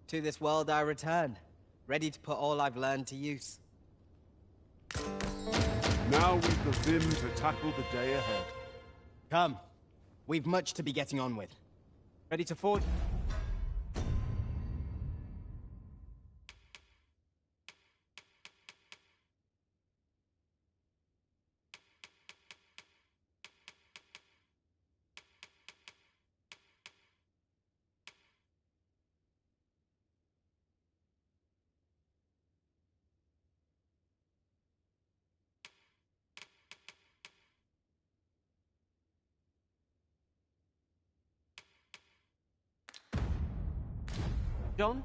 To this world I return, ready to put all I've learned to use. Now we've the vim to tackle the day ahead. Come. We've much to be getting on with. Ready to forge? John?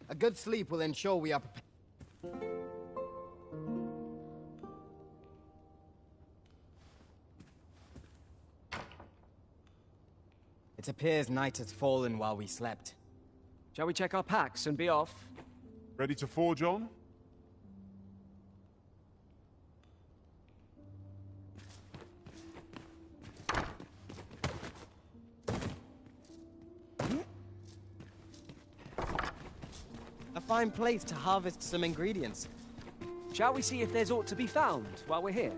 A good sleep will ensure we are prepared. It appears night has fallen while we slept. Shall we check our packs and be off? Ready to forge on? A fine place to harvest some ingredients. Shall we see if there's aught to be found while we're here?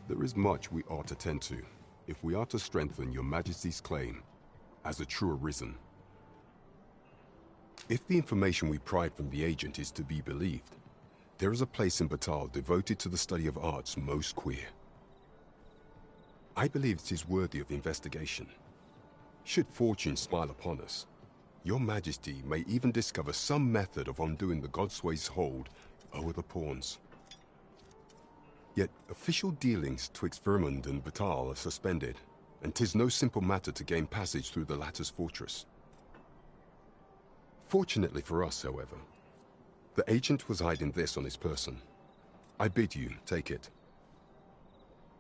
There is much we ought to tend to, if we are to strengthen your Majesty's claim as a true Arisen. If the information we pried from the agent is to be believed, there is a place in Batal devoted to the study of arts most queer. I believe it is worthy of investigation. Should fortune smile upon us, your Majesty may even discover some method of undoing the Godsway's hold over the pawns. Yet official dealings twixt Vermund and Batal are suspended, and 'tis no simple matter to gain passage through the latter's fortress. Fortunately for us, however, the agent was hiding this on his person. I bid you take it.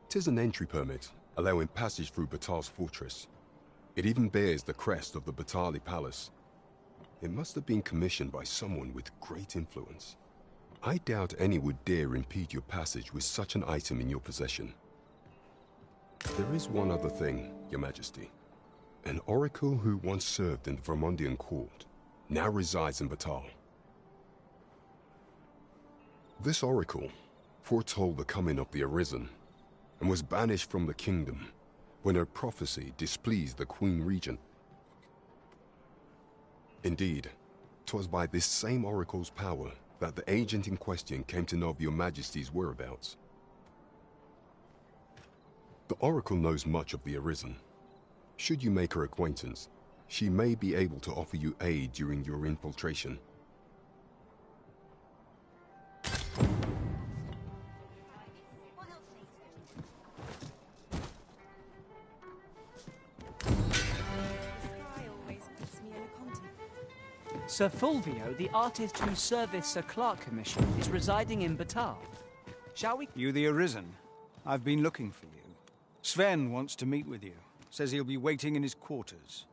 'Tis an entry permit, allowing passage through Batal's fortress. It even bears the crest of the Batali Palace. It must have been commissioned by someone with great influence. I doubt any would dare impede your passage with such an item in your possession. There is one other thing, Your Majesty. An oracle who once served in the Vermundian court now resides in Batal. This oracle foretold the coming of the Arisen and was banished from the kingdom when her prophecy displeased the Queen Regent. Indeed, 'twas by this same oracle's power that the agent in question came to know of Your Majesty's whereabouts. The oracle knows much of the Arisen. Should you make her acquaintance, she may be able to offer you aid during your infiltration. Sir Fulvio, the artist whose service Sir Clark commissioned, is residing in Batal. Shall we? You the Arisen? I've been looking for you. Sven wants to meet with you. Says he'll be waiting in his quarters.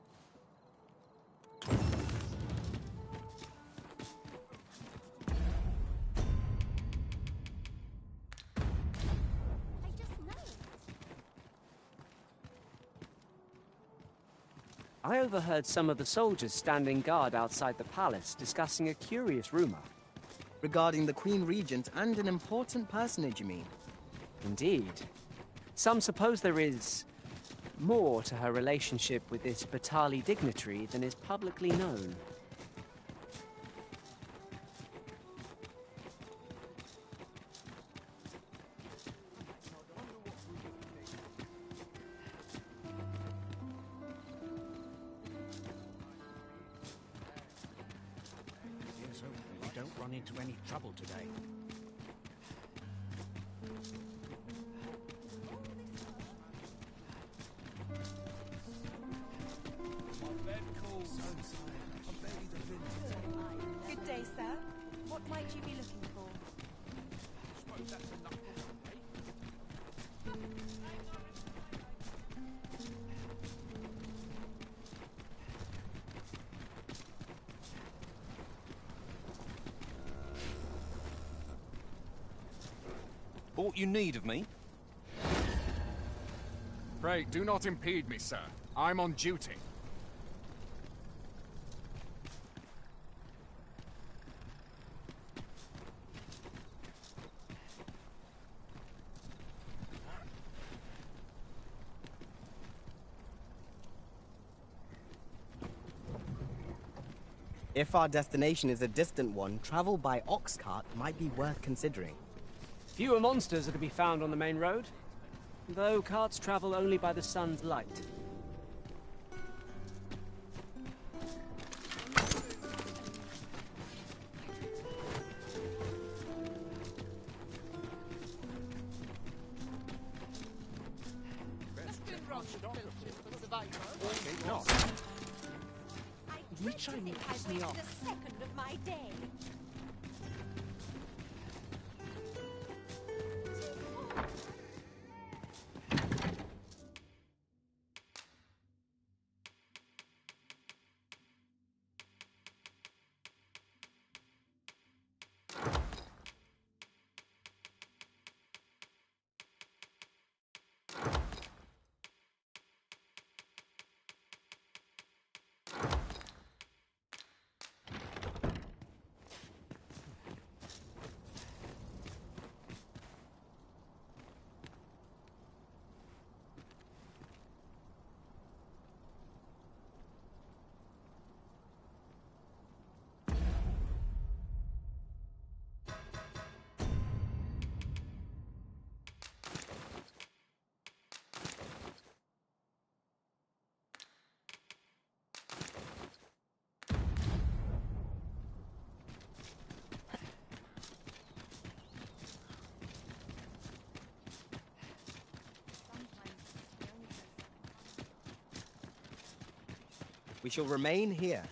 I overheard some of the soldiers standing guard outside the palace discussing a curious rumor. Regarding the Queen Regent and an important personage, you mean? Indeed. Some suppose there is more to her relationship with this Batali dignitary than is publicly known. Here's hoping we don't run into any trouble today. Good day, sir. What might you be looking for? Aught you need of me? Pray, do not impede me, sir. I'm on duty. If our destination is a distant one, travel by ox cart might be worth considering. Fewer monsters are to be found on the main road, though carts travel only by the sun's light. You trying to piss me off? The second of my day. We shall remain here.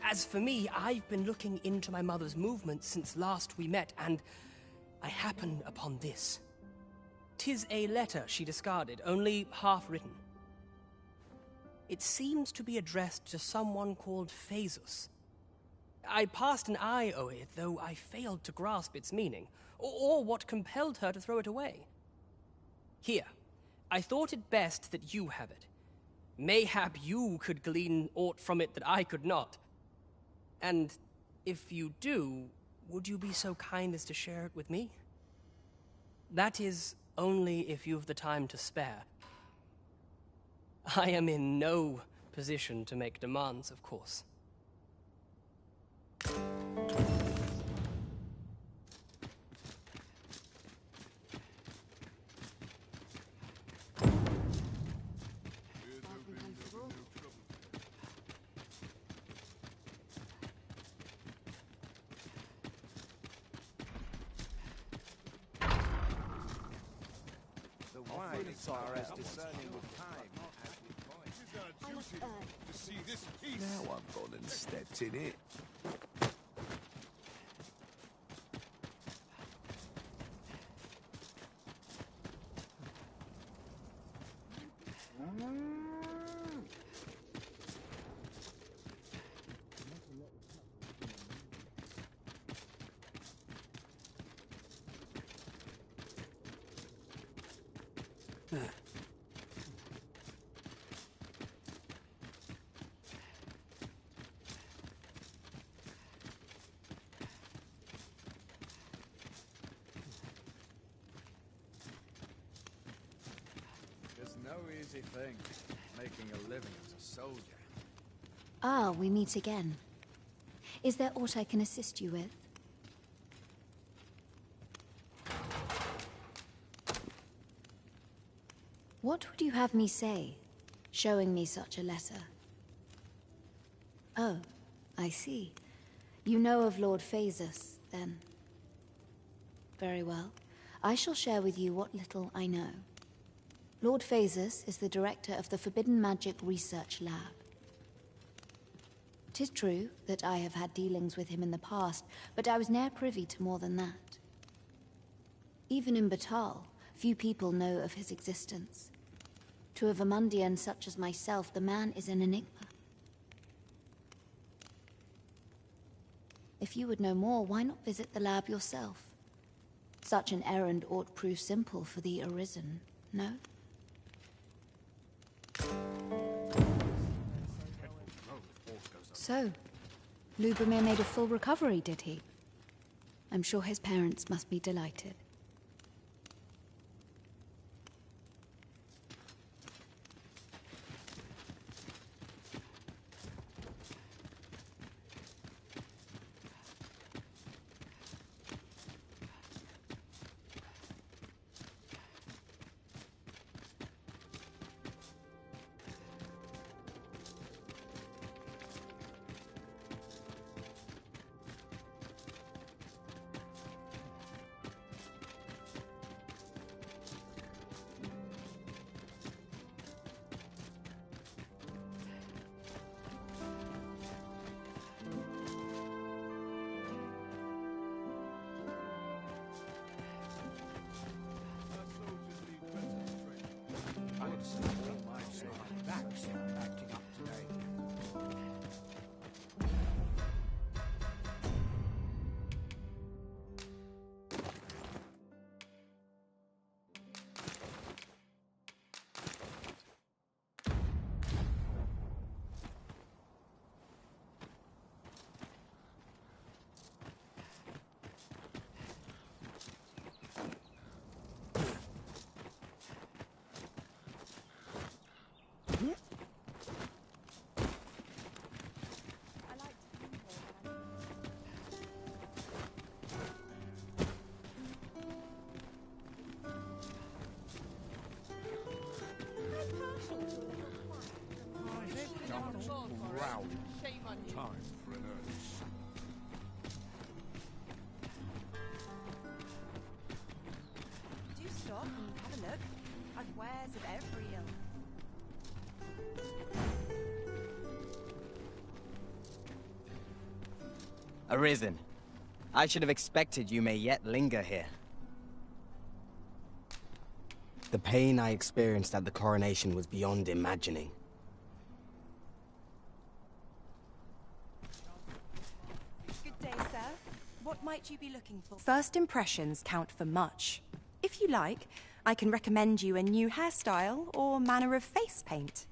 As for me, I've been looking into my mother's movements since last we met, and I happen upon this. 'Tis a letter she discarded, only half written. It seems to be addressed to someone called Phaesus. I passed an eye o'er it, though I failed to grasp its meaning, or what compelled her to throw it away. Here, I thought it best that you have it. Mayhap you could glean aught from it that I could not. And if you do, would you be so kind as to share it with me? That is, only if you've the time to spare. I am in no position to make demands, of course. Now I've gone and stepped in it. There's no easy thing, making a living as a soldier. Ah, we meet again. Is there aught I can assist you with? What would you have me say, showing me such a letter? Oh, I see. You know of Lord Phaesus, then. Very well. I shall share with you what little I know. Lord Phaesus is the director of the Forbidden Magic Research Lab. 'Tis true that I have had dealings with him in the past, but I was ne'er privy to more than that. Even in Batal, few people know of his existence. To a Vermundian such as myself, the man is an enigma. If you would know more, why not visit the lab yourself? Such an errand ought prove simple for the Arisen, no? So, Lubomir made a full recovery, did he? I'm sure his parents must be delighted. time for an early soup. Do stop and have a look. I've wares of every ilk. Arisen. I should have expected you may yet linger here. The pain I experienced at the coronation was beyond imagining. Good day, sir. What might you be looking for? First impressions count for much. If you like, I can recommend you a new hairstyle or manner of face paint.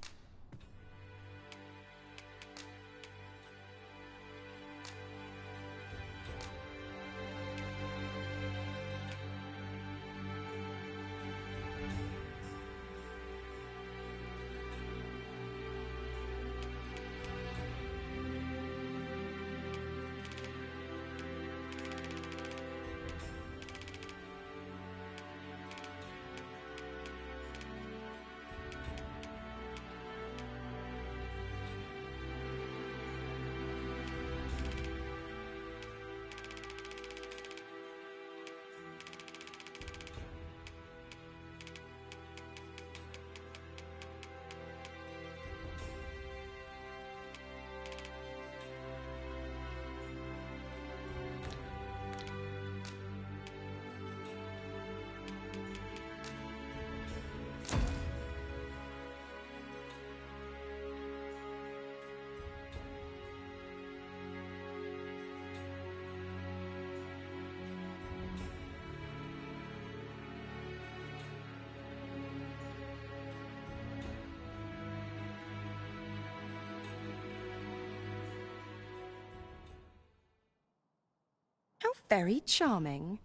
How very charming.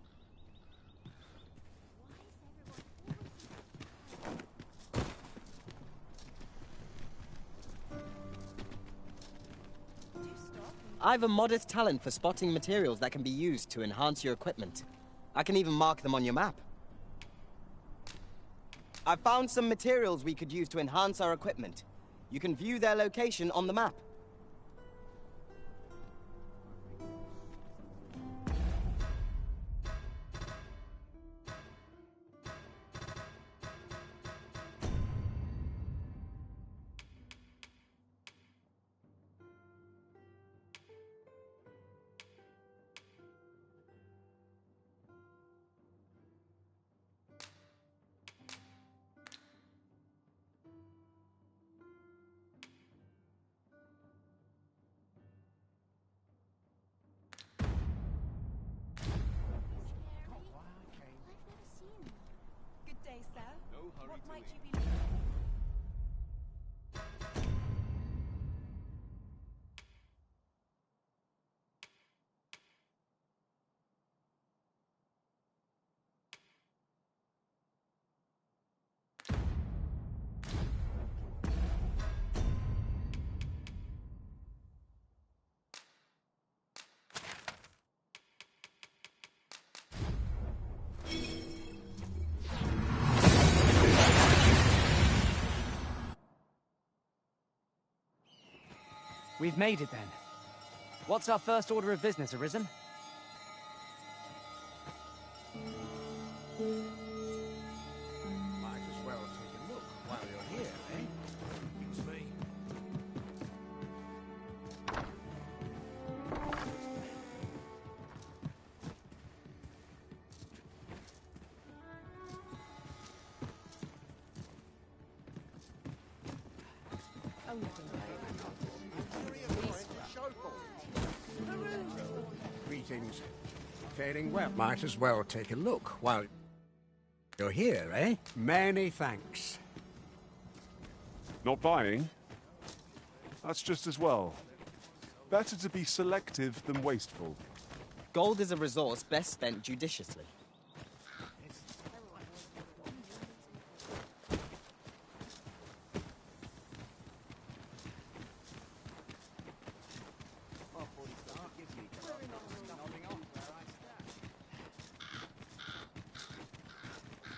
I've a modest talent for spotting materials that can be used to enhance your equipment. I can even mark them on your map. I've found some materials we could use to enhance our equipment. You can view their location on the map. Good day, sir. No hurry What to might eat. you be looking for? We've made it then. What's our first order of business, Arisen? Might as well take a look while you're here, eh? It's me. Greetings. Faring well. Might as well take a look while you're here, eh? Many thanks. Not buying? That's just as well. Better to be selective than wasteful. Gold is a resource best spent judiciously.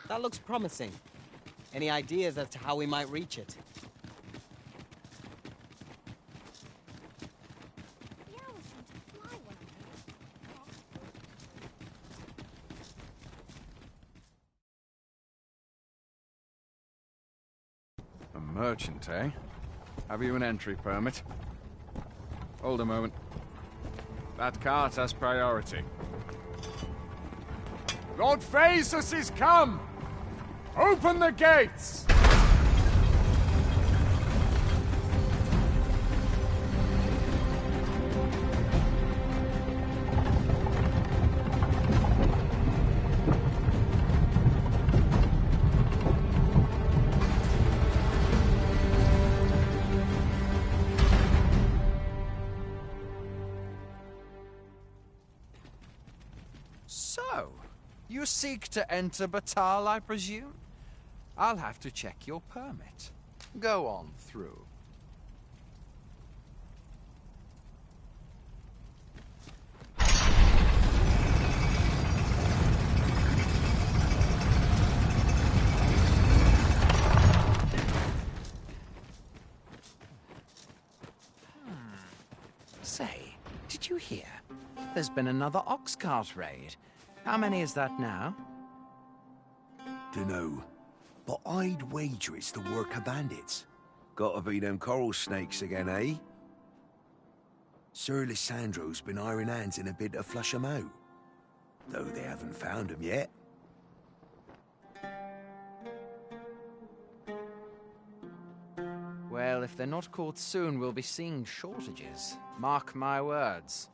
That looks promising. Any ideas as to how we might reach it? Merchant, eh? Have you an entry permit? Hold a moment. That cart has priority. Lord Phaesus is come! Open the gates! So, you seek to enter Batal, I presume? I'll have to check your permit. Go on through. Say, did you hear? There's been another ox cart raid. How many is that now? Dunno, but I'd wager it's the work of bandits. Gotta be them coral snakes again, eh? Sir Lysandro's been iron hands in a bid to flush 'em out. Though they haven't found 'em yet. Well, if they're not caught soon, we'll be seeing shortages. Mark my words.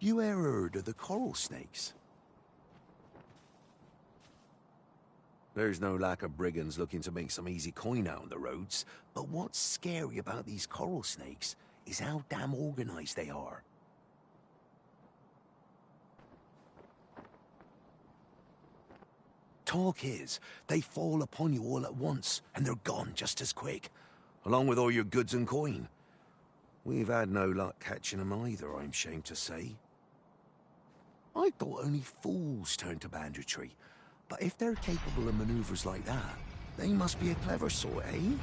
You ever heard of the coral snakes? There's no lack of brigands looking to make some easy coin out on the roads, but what's scary about these coral snakes is how damn organized they are. Talk is, they fall upon you all at once, and they're gone just as quick, along with all your goods and coin. We've had no luck catching them either, I'm ashamed to say. I thought only fools turned to banditry, but if they're capable of maneuvers like that, they must be a clever sort, eh?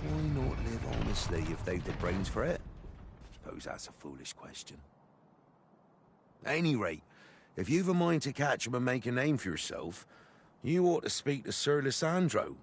Why not live honestly if they've the brains for it? Suppose that's a foolish question. At any rate, if you've a mind to catch them and make a name for yourself, you ought to speak to Sir Lysandro.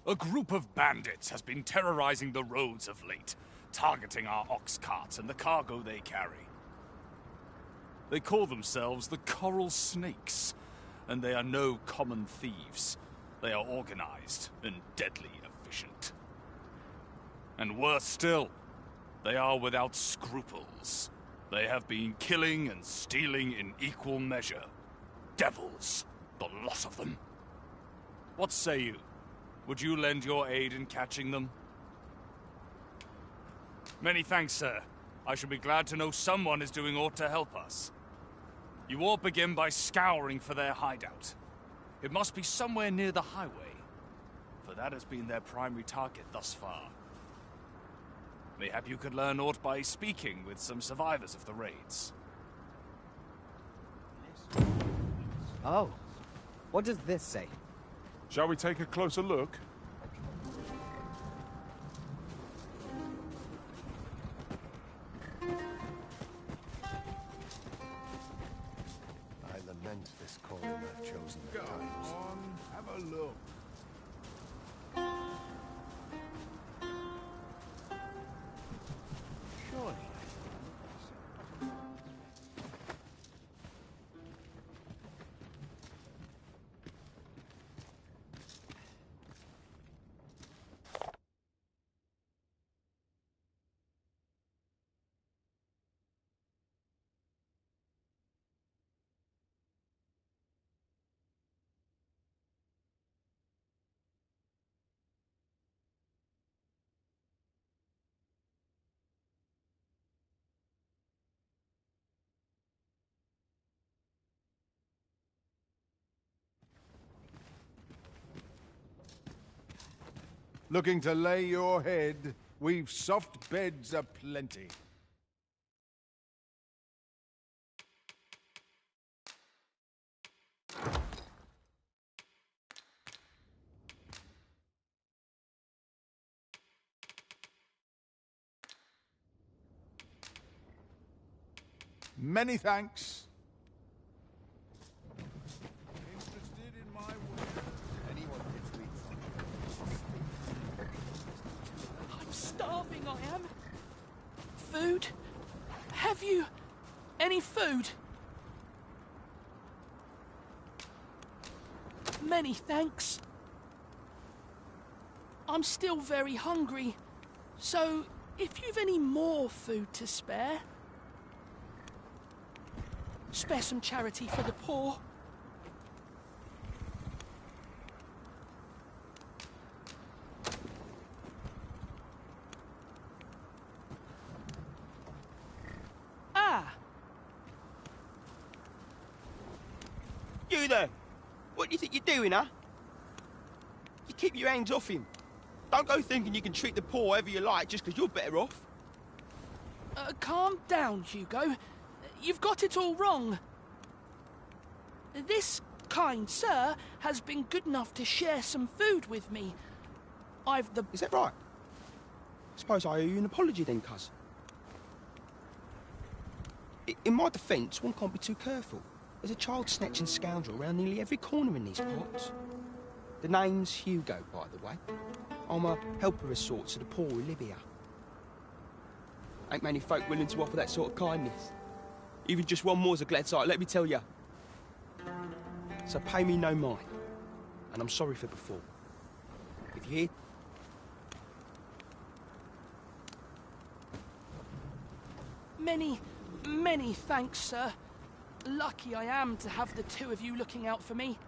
A group of bandits has been terrorizing the roads of late, targeting our ox carts and the cargo they carry. They call themselves the Coral Snakes, and they are no common thieves. They are organized and deadly efficient. And worse still, they are without scruples. They have been killing and stealing in equal measure. Devils, the lot of them. What say you? Would you lend your aid in catching them? Many thanks, sir. I shall be glad to know someone is doing aught to help us. You ought begin by scouring for their hideout. It must be somewhere near the highway, for that has been their primary target thus far. Mayhap you could learn aught by speaking with some survivors of the raids. Oh, what does this say? Shall we take a closer look? I lament this calling I've chosen at times. Go on, have a look. Surely. Looking to lay your head? We've soft beds aplenty. Many thanks. Interested in my work? Anyone gets me. I'm starving, I am. Food? Have you any food? Many thanks. I'm still very hungry, so if you've any more food to spare, spare some charity for the poor. Ah! You there! What do you think you're doing, huh? You keep your hands off him. Don't go thinking you can treat the poor however you like just because you're better off. Calm down, Hugo. You've got it all wrong. This kind sir has been good enough to share some food with me. Is that right? Suppose I owe you an apology then, cuz. In my defence, one can't be too careful. There's a child-snatching scoundrel around nearly every corner in these parts. The name's Hugo, by the way. I'm a helper of sorts to the poor who live here. Ain't many folk willing to offer that sort of kindness. Even just one more's a glad sight, let me tell you. So pay me no mind. And I'm sorry for before. If you hear... Many thanks, sir. Lucky I am to have the two of you looking out for me.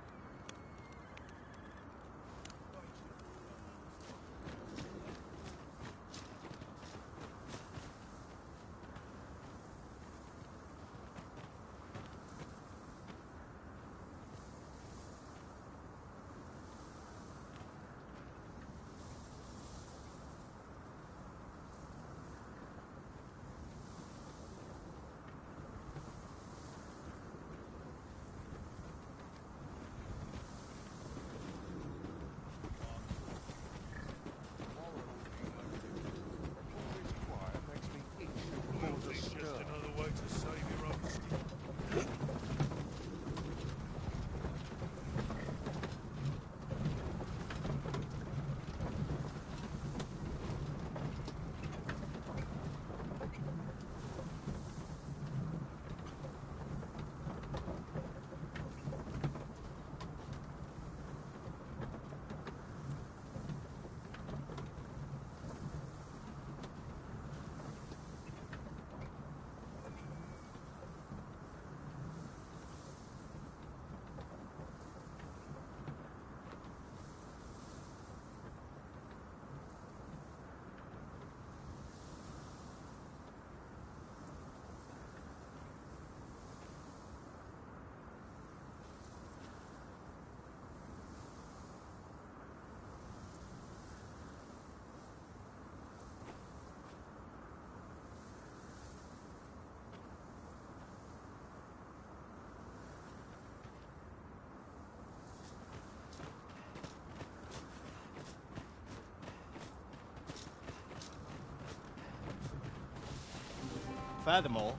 Furthermore,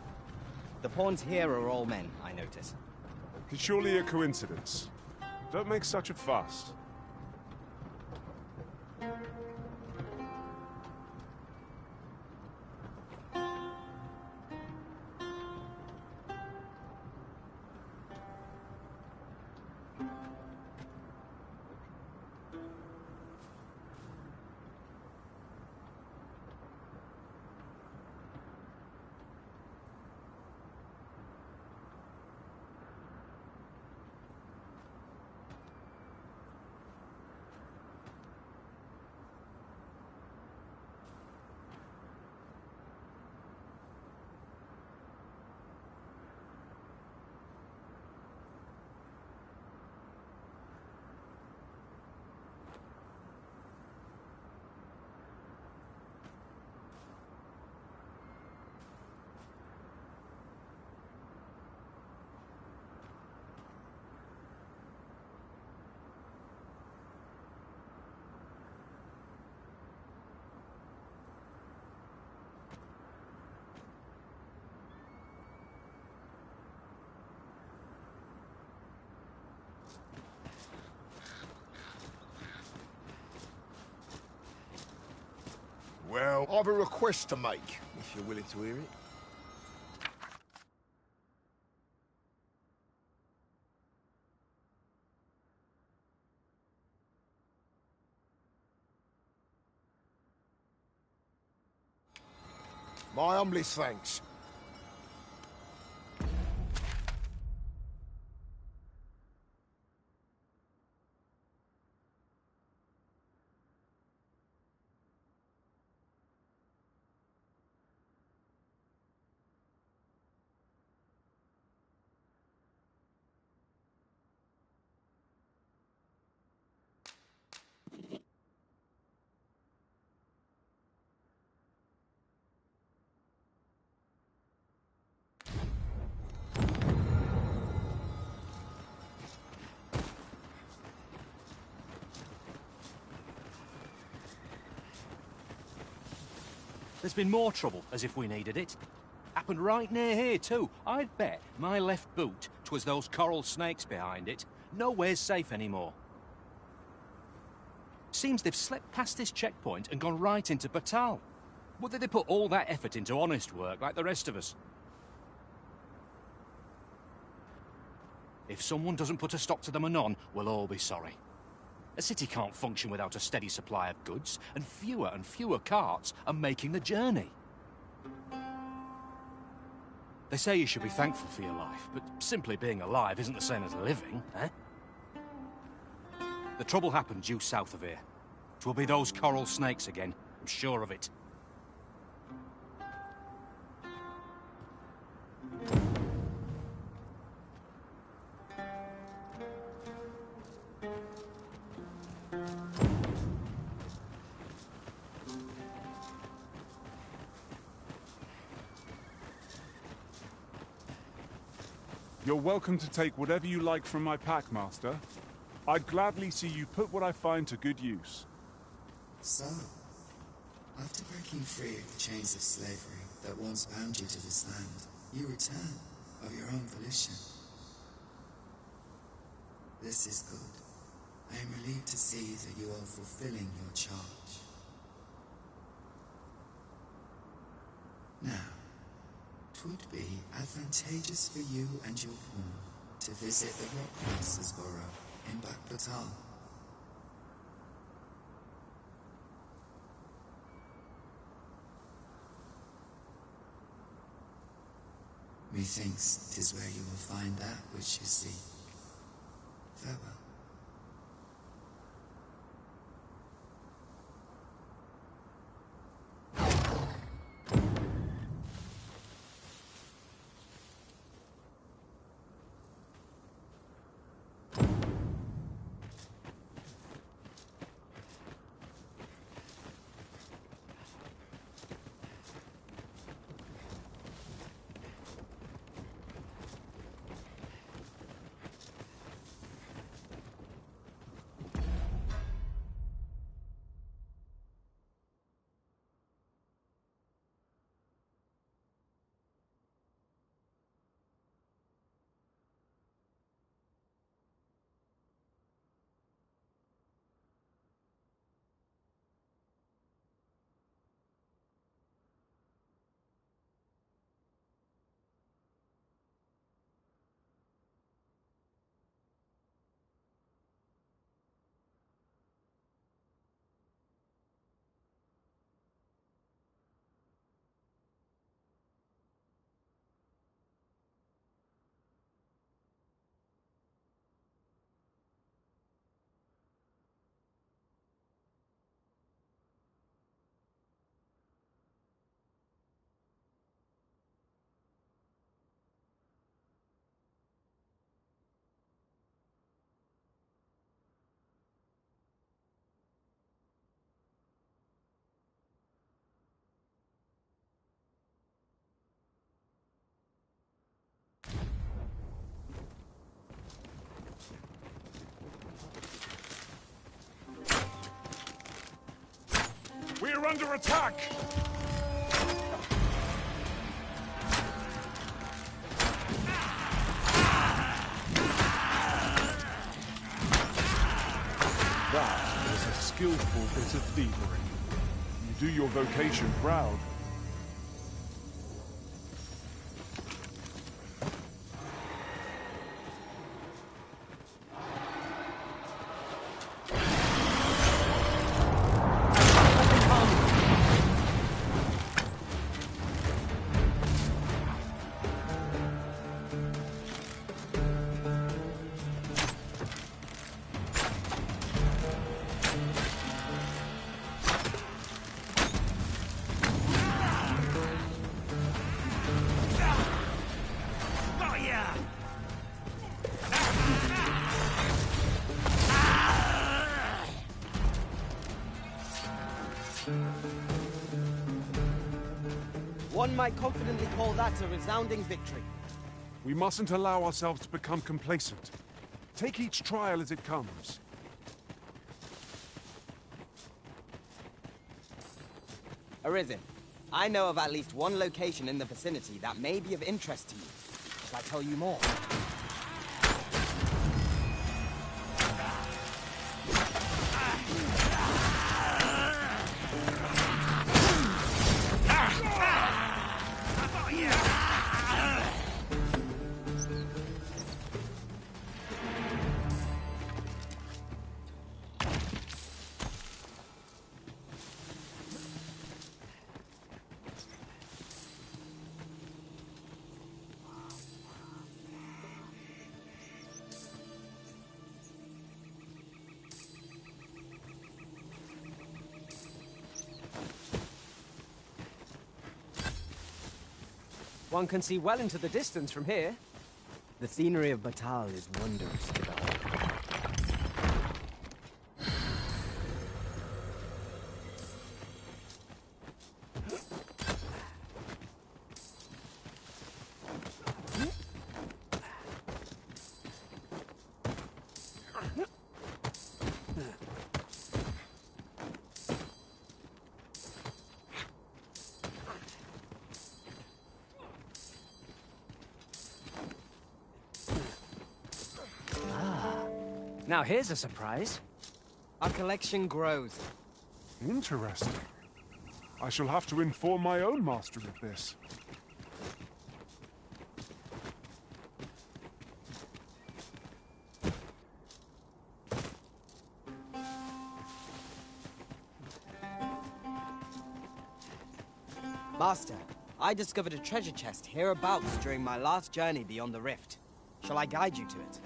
the pawns here are all men, I notice. It's surely a coincidence. Don't make such a fuss. Well, I've a request to make. If you're willing to hear it. My humblest thanks. There's been more trouble, as if we needed it. Happened right near here, too. I'd bet my left boot 'twas those coral snakes behind it. Nowhere's safe anymore. Seems they've slipped past this checkpoint and gone right into Batal. Would they put all that effort into honest work like the rest of us? If someone doesn't put a stop to them anon, we'll all be sorry. A city can't function without a steady supply of goods, and fewer carts are making the journey. They say you should be thankful for your life, but simply being alive isn't the same as living, eh? The trouble happened due south of here. 'Twill be those coral snakes again, I'm sure of it. You're welcome to take whatever you like from my pack, Master. I'd gladly see you put what I find to good use. So, after breaking free of the chains of slavery that once bound you to this land, you return of your own volition. This is good. I am relieved to see that you are fulfilling your charge. Now, 'twould be advantageous for you and your pawn to visit the Rockmaster's Burrow in Batal. Methinks 'tis where you will find that which you seek. Farewell. We're under attack! That was a skillful bit of thievery. You do your vocation proud. One might confidently call that a resounding victory. We mustn't allow ourselves to become complacent. Take each trial as it comes. Arisen, I know of at least one location in the vicinity that may be of interest to you. Shall I tell you more? One can see well into the distance from here. The scenery of Batal is wondrous to behold. Now here's a surprise. Our collection grows. Interesting. I shall have to inform my own master of this. Master, I discovered a treasure chest hereabouts during my last journey beyond the rift. Shall I guide you to it?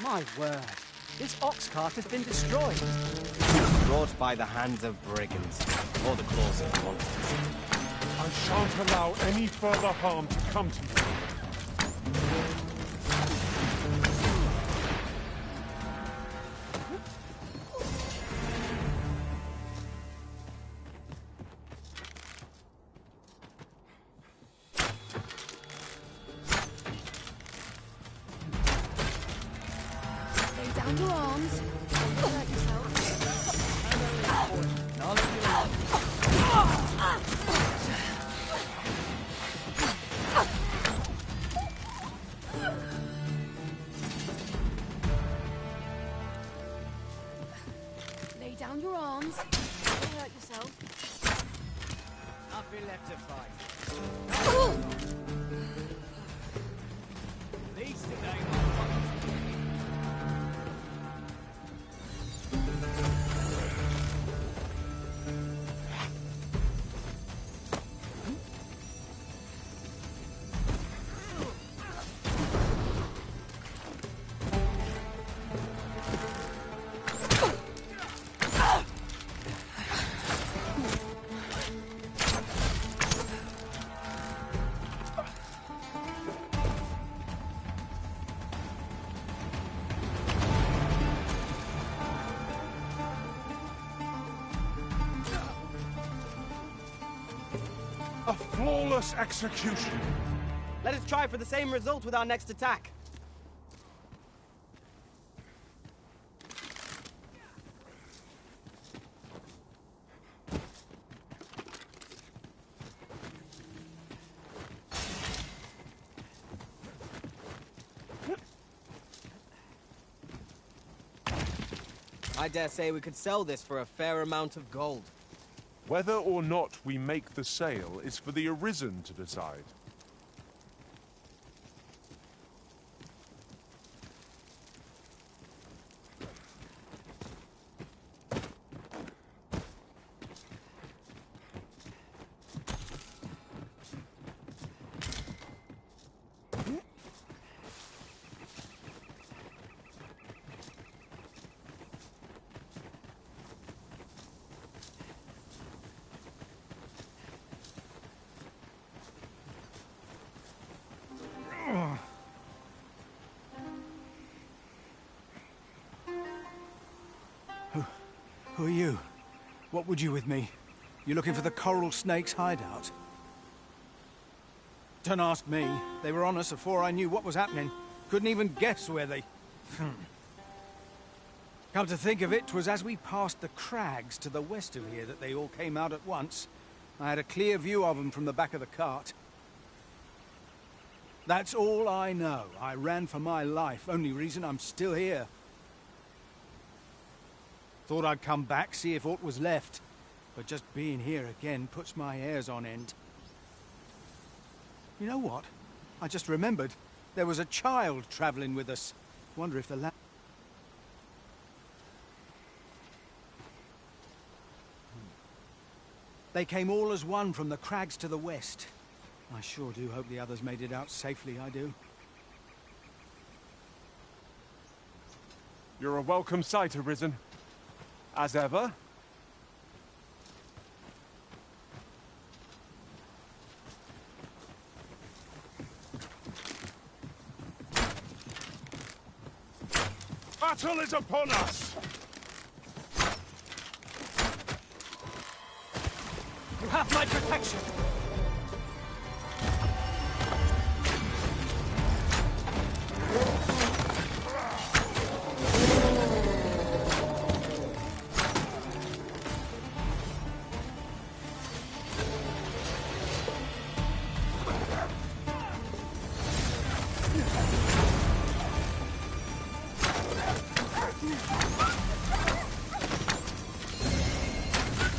My word, this ox cart has been destroyed. Brought by the hands of brigands, or the claws of monsters. I shan't allow any further harm to come to you. A flawless execution. Let us try for the same result with our next attack. I dare say we could sell this for a fair amount of gold. Whether or not we make the sale is for the Arisen to decide. Who are you? What would you with me? You looking for the coral snake's hideout? Don't ask me. They were on us before I knew what was happening. Couldn't even guess where they... Come to think of it, 'twas as we passed the crags to the west of here that they all came out at once. I had a clear view of them from the back of the cart. That's all I know. I ran for my life. Only reason I'm still here. Thought I'd come back, see if aught was left. But just being here again puts my hairs on end. You know what? I just remembered. There was a child traveling with us. Wonder if the lad... They came all as one from the crags to the west. I sure do hope the others made it out safely, I do. You're a welcome sight, Arisen. As ever. Battle is upon us! You have my protection!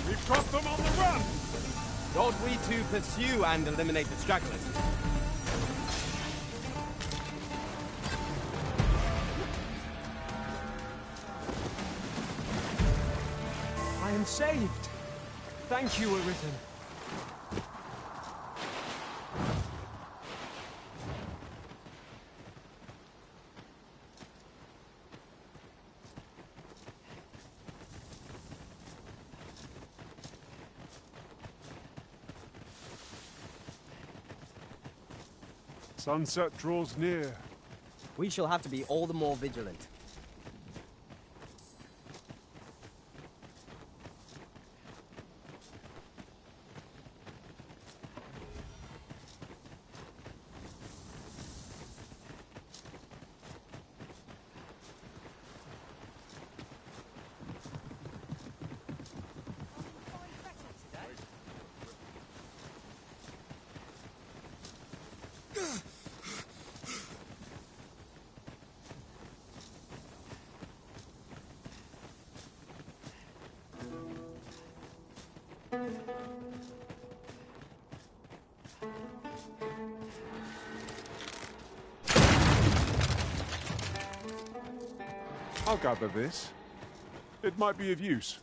We've got them on the run! Ought we to pursue and eliminate the stragglers? I am saved. Thank you, Arisen. Sunset draws near. We shall have to be all the more vigilant. I'll gather this. It might be of use.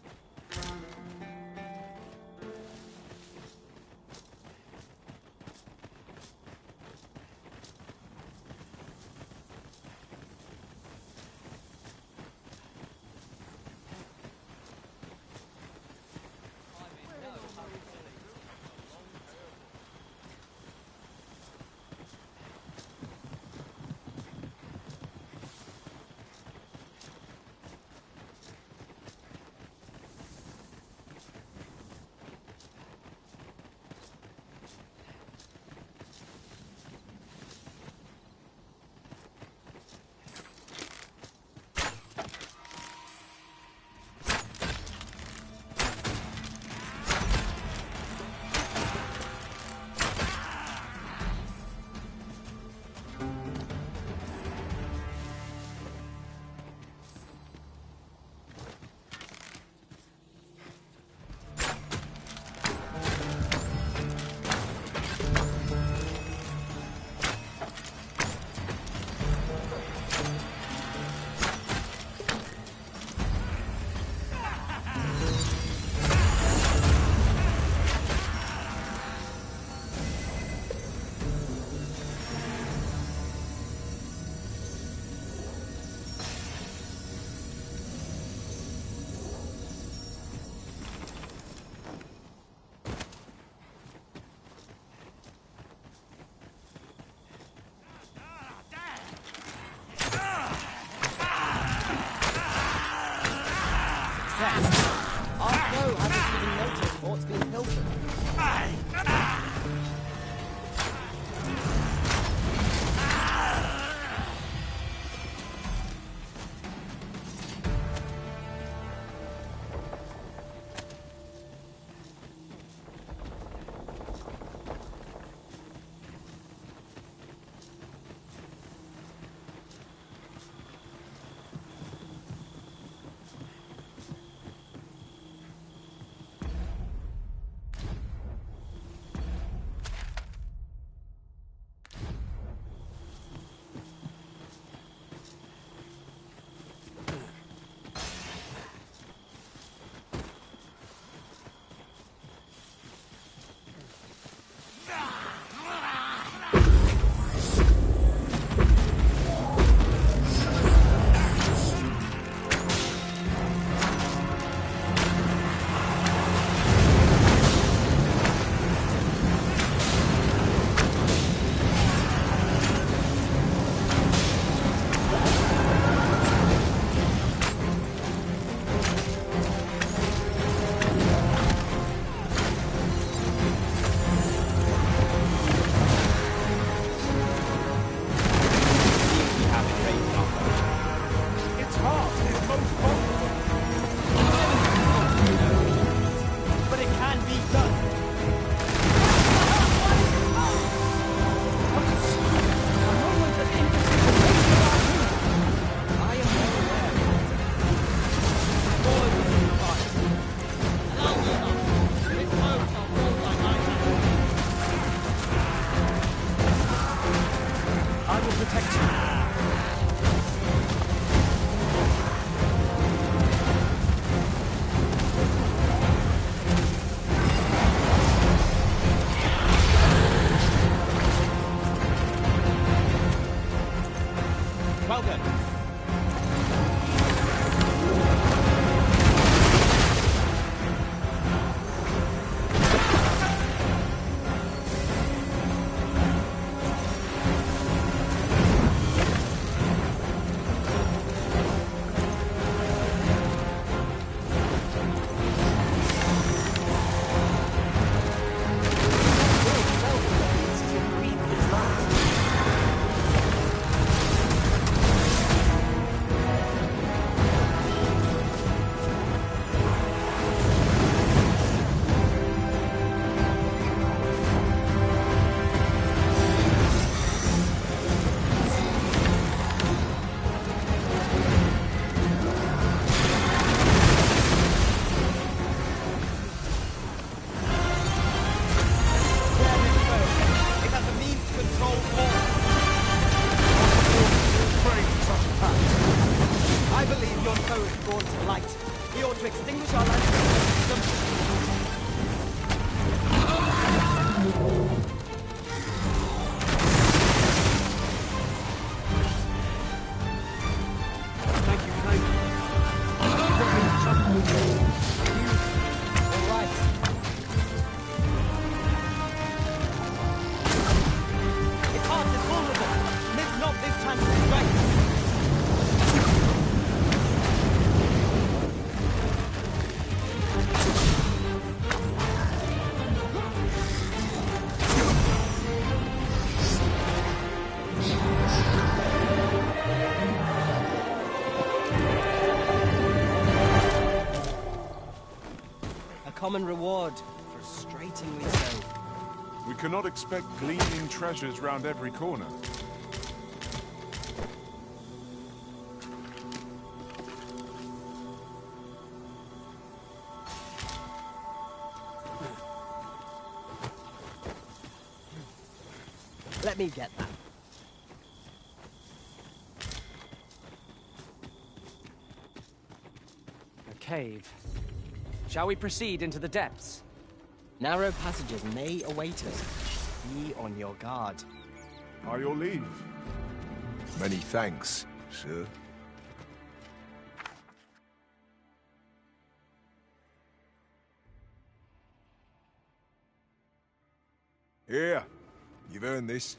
Common reward, frustratingly so. We cannot expect gleaming treasures round every corner. Let me get that. A cave. Shall we proceed into the depths? Narrow passages may await us. Be on your guard. By your leave. Many thanks, sir. Here, you've earned this.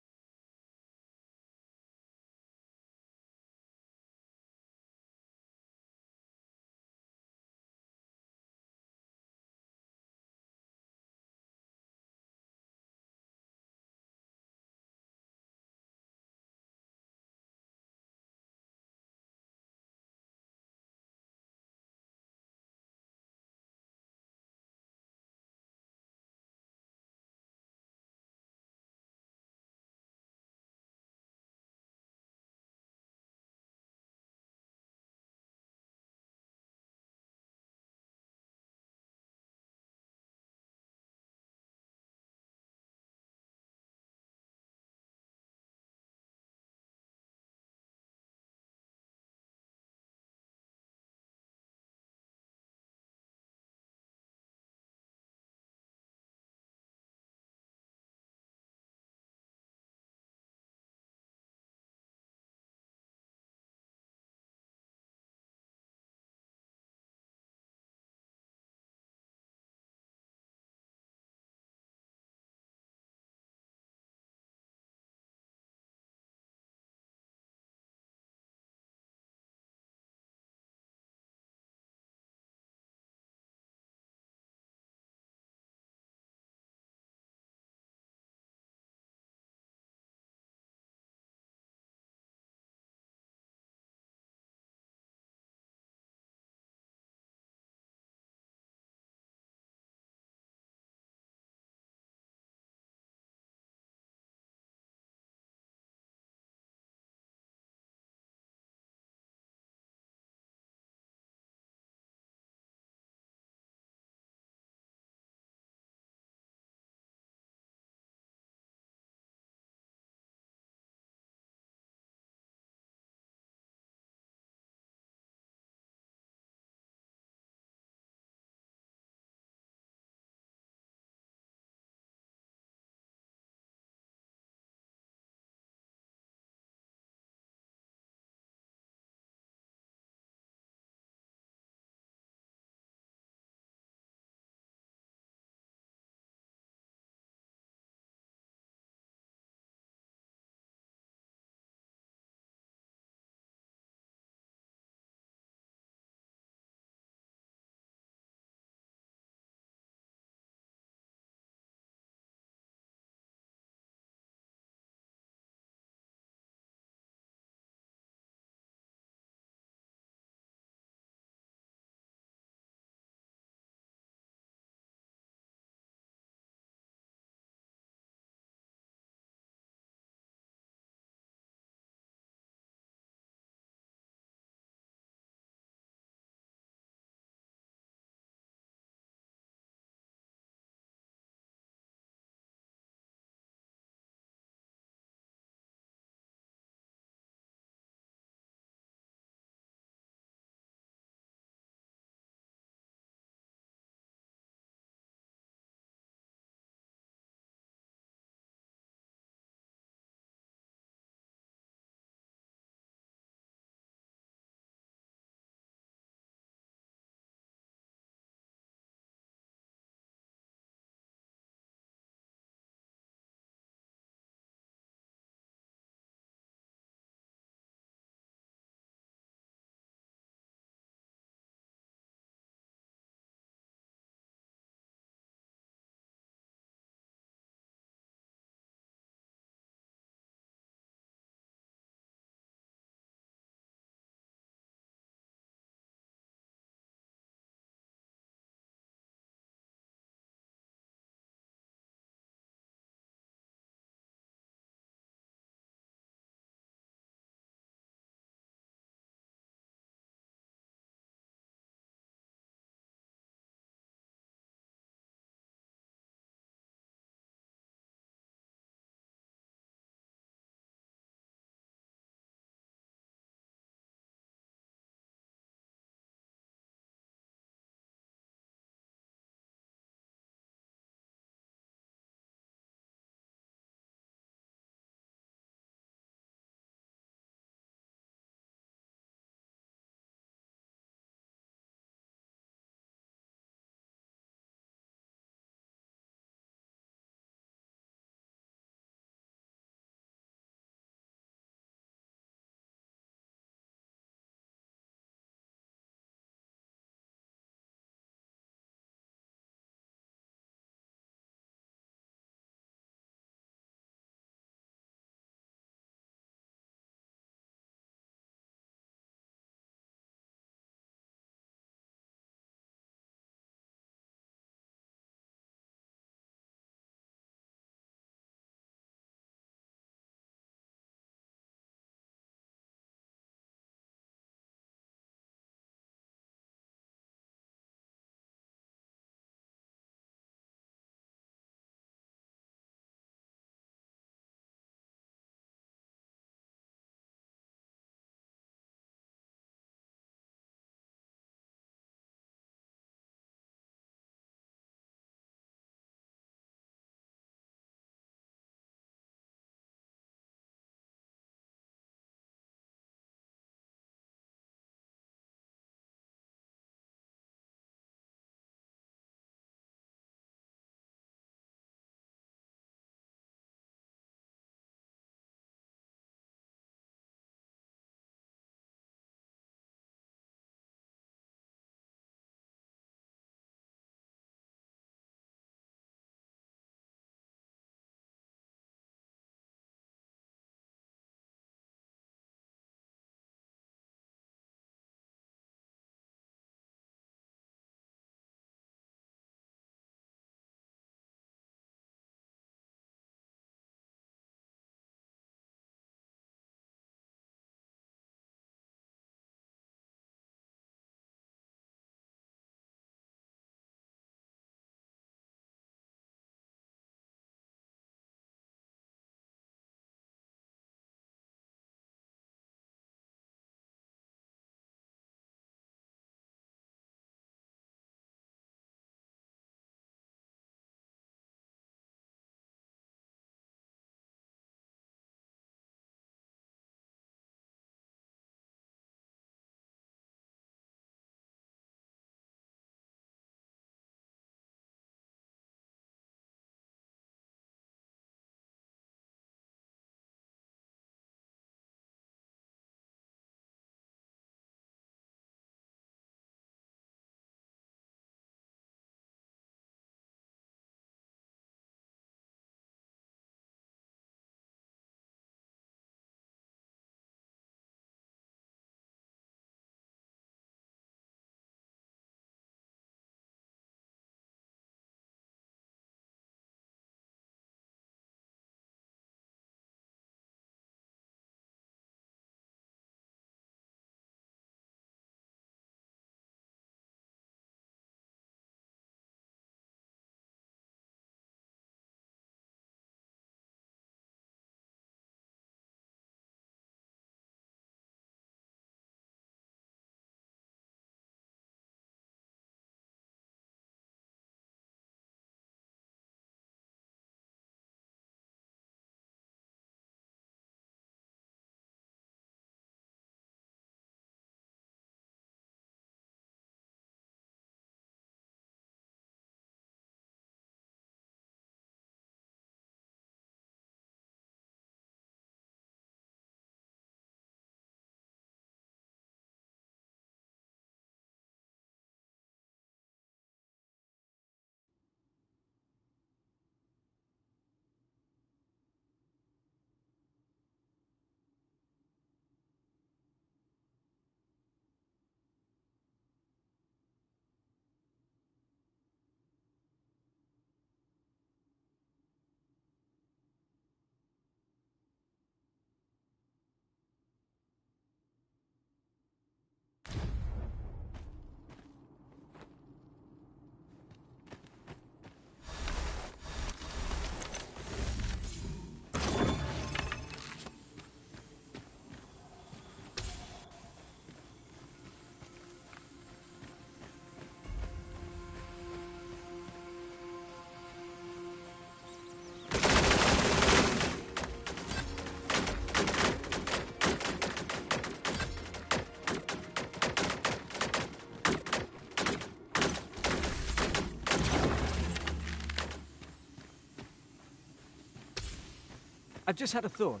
I've just had a thought.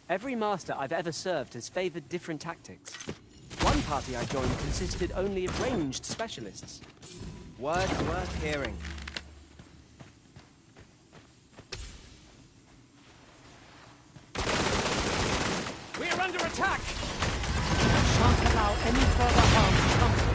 Every master I've ever served has favored different tactics. One party I joined consisted only of ranged specialists. Words worth hearing. We are under attack! I shan't allow any further harm to come to us.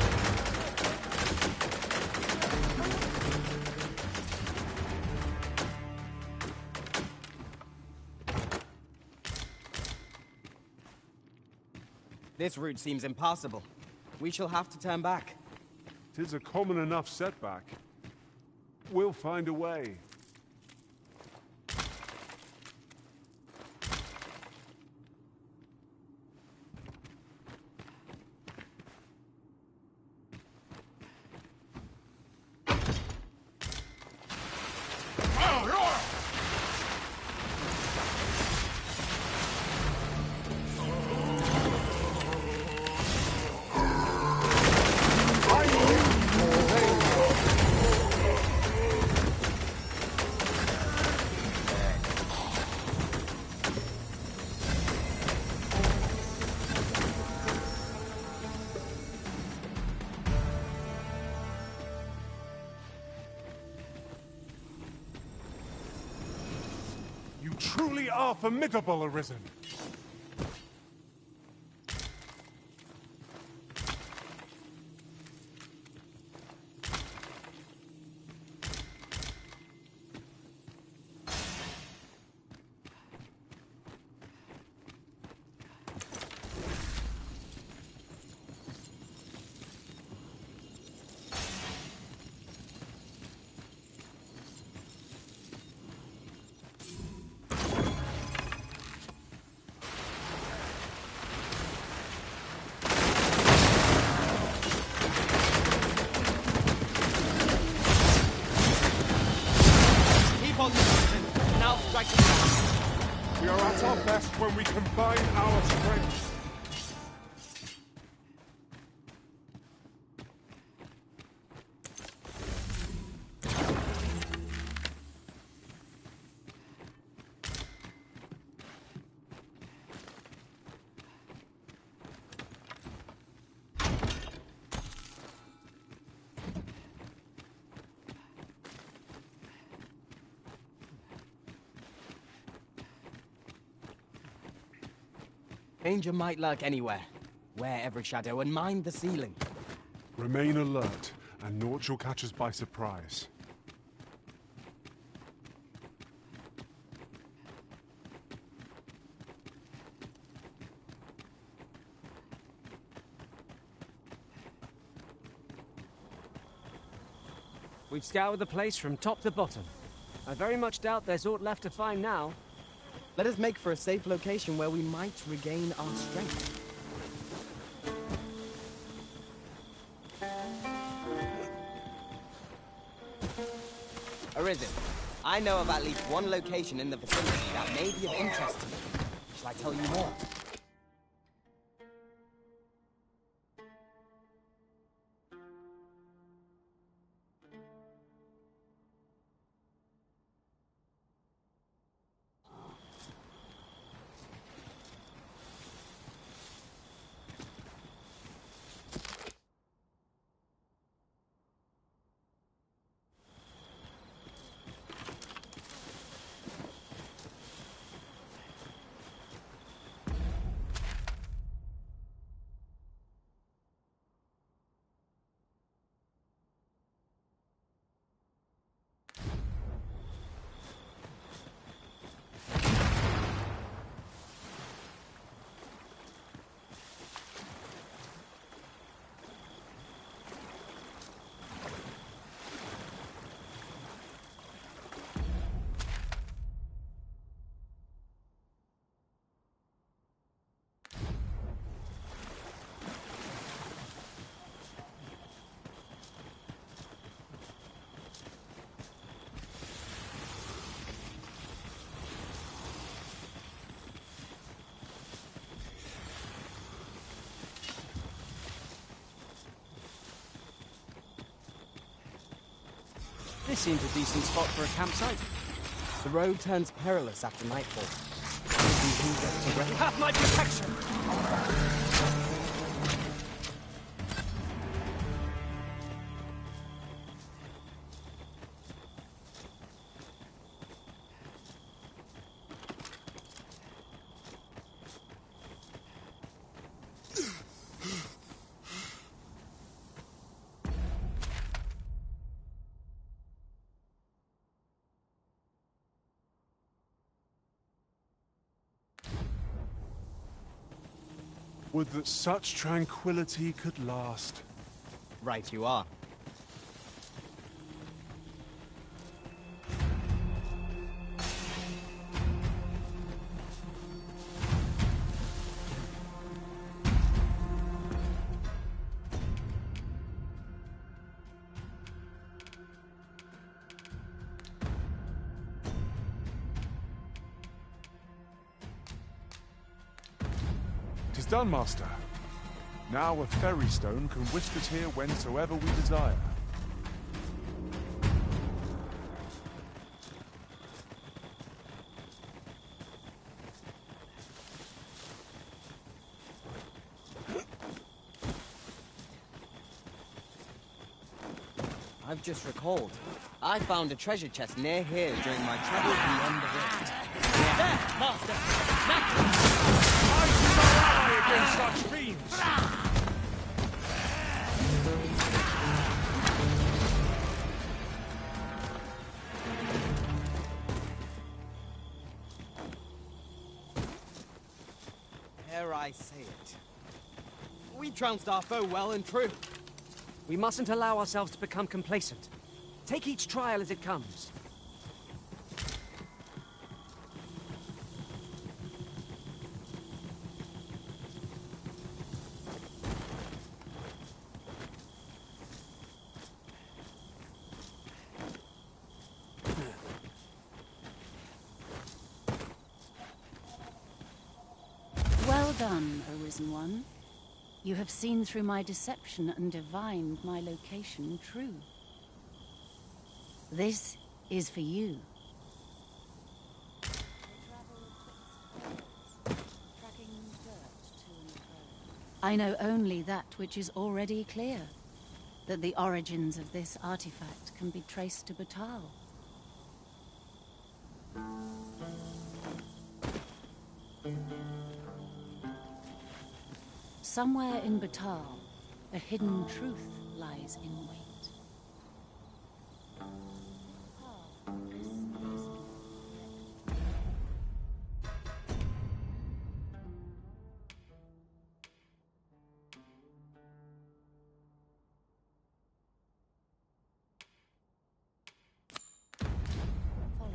This route seems impassable. We shall have to turn back. 'Tis a common enough setback. We'll find a way. You truly are formidable, Arisen. Now strike the ground. We are at our best when we combine our strength. Danger might lurk anywhere. Wear every shadow and mind the ceiling. Remain alert, and naught shall catch us by surprise. We've scoured the place from top to bottom. I very much doubt there's aught left to find now. Let us make for a safe location where we might regain our strength. Arisen, I know of at least one location in the vicinity that may be of interest to you. Shall I tell you more? This seems a decent spot for a campsite. The road turns perilous after nightfall. You have my protection! Would that such tranquility could last. Right you are. Tis done, Master. Now a ferry stone can whisk us here whensoever we desire. I've just recalled. I found a treasure chest near here during my travels beyond the rift. There, Master! I see no ally against such fiends! Ere I say it. We trounced our foe well and true. We mustn't allow ourselves to become complacent. Take each trial as it comes. Well done, Arisen One. You have seen through my deception and divined my location true. This is for you. I know only that which is already clear, that the origins of this artifact can be traced to Batal. Somewhere in Batal, a hidden truth lies in wait. Follow.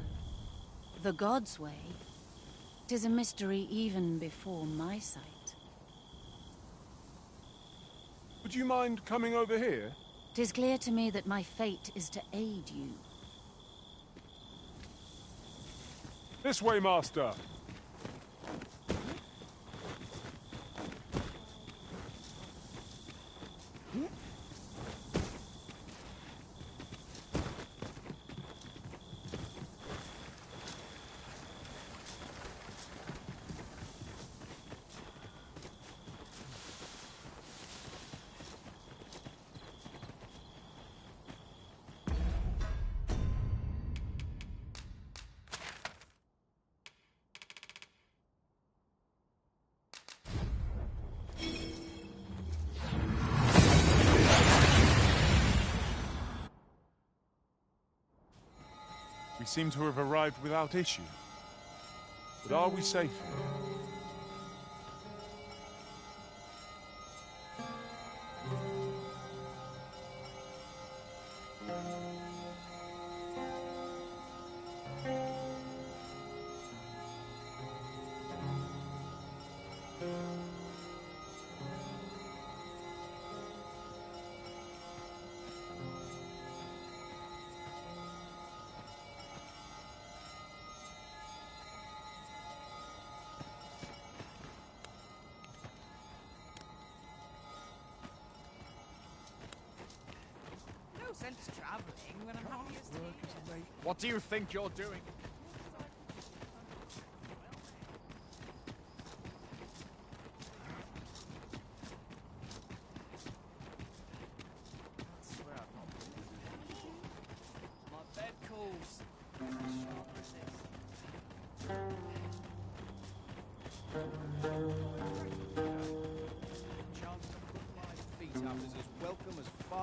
The God's way. 'Tis a mystery even before my sight. Would you mind coming over here? 'Tis clear to me that my fate is to aid you. This way, Master. We seem to have arrived without issue. But are we safe here? No sense traveling when I'm happiest here. What do you think you're doing?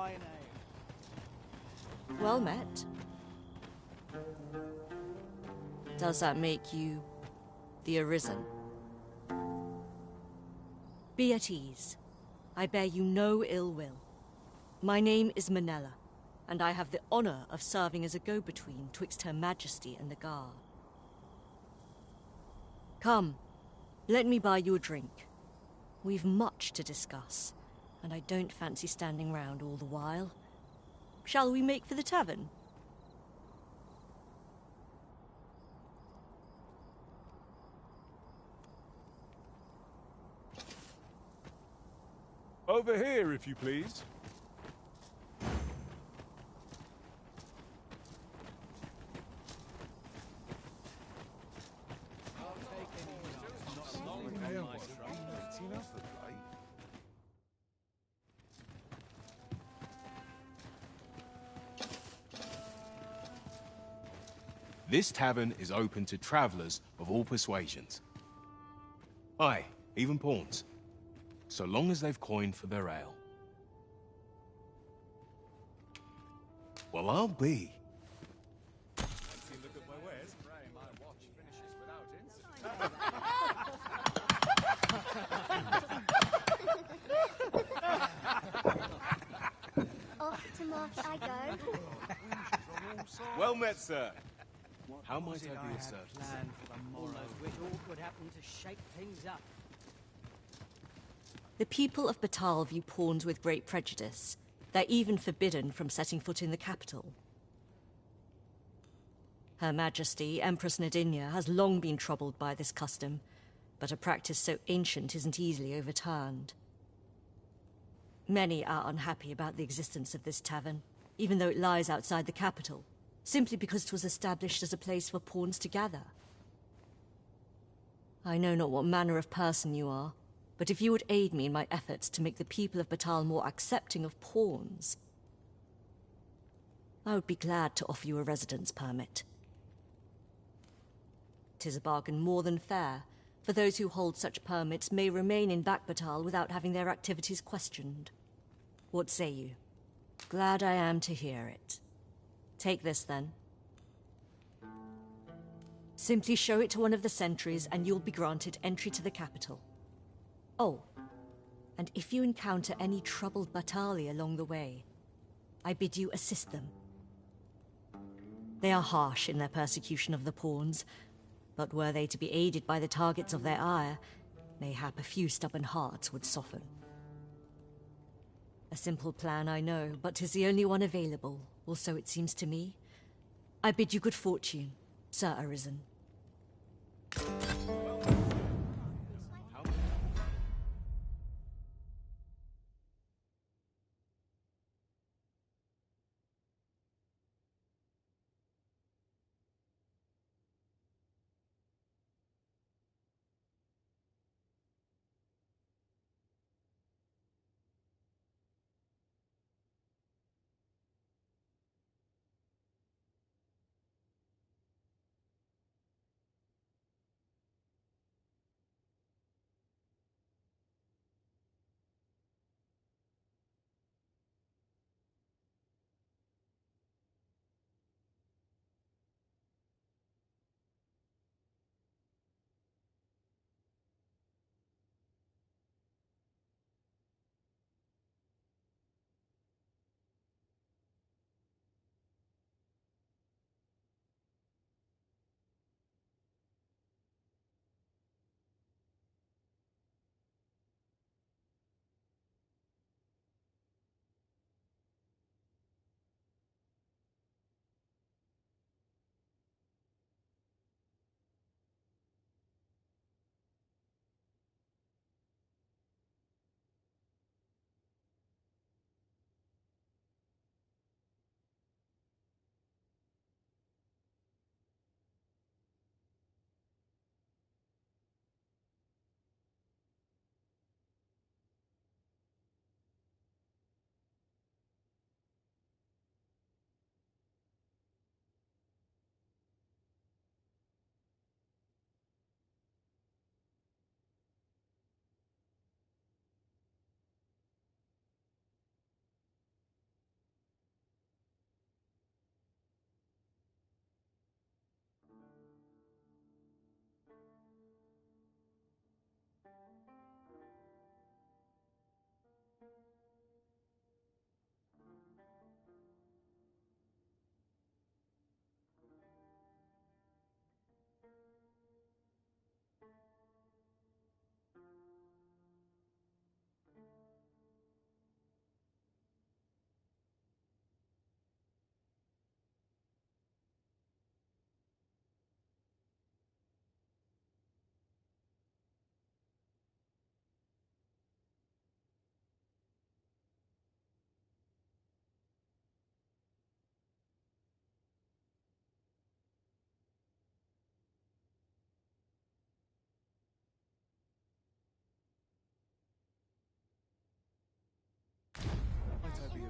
my name. Well met. Does that make you the Arisen? Be at ease. I bear you no ill will. My name is Manella, and I have the honor of serving as a go-between twixt Her Majesty and the Guard. Come, let me buy you a drink. We've much to discuss, and I don't fancy standing round all the while. Shall we make for the tavern? Over here, if you please. This tavern is open to travellers of all persuasions. Aye, even pawns. So long as they've coin for their ale. Well, I'll be. Off to market I go. Well met, sir. How might I be of service? Almost wish all could happen to shake things up. The people of Batal view pawns with great prejudice. They're even forbidden from setting foot in the capital. Her Majesty, Empress Nadinia, has long been troubled by this custom, but a practice so ancient isn't easily overturned. Many are unhappy about the existence of this tavern, even though it lies outside the capital, simply because it was established as a place for pawns to gather. I know not what manner of person you are, but if you would aid me in my efforts to make the people of Batal more accepting of pawns, I would be glad to offer you a residence permit. 'Tis a bargain more than fair, for those who hold such permits may remain in Batal without having their activities questioned. What say you? Glad I am to hear it. Take this, then. Simply show it to one of the sentries, and you'll be granted entry to the capital. Oh, and if you encounter any troubled Batali along the way, I bid you assist them. They are harsh in their persecution of the pawns, but were they to be aided by the targets of their ire, mayhap a few stubborn hearts would soften. A simple plan, I know, but 'tis the only one available, or so it seems to me. I bid you good fortune, Sir Arisen.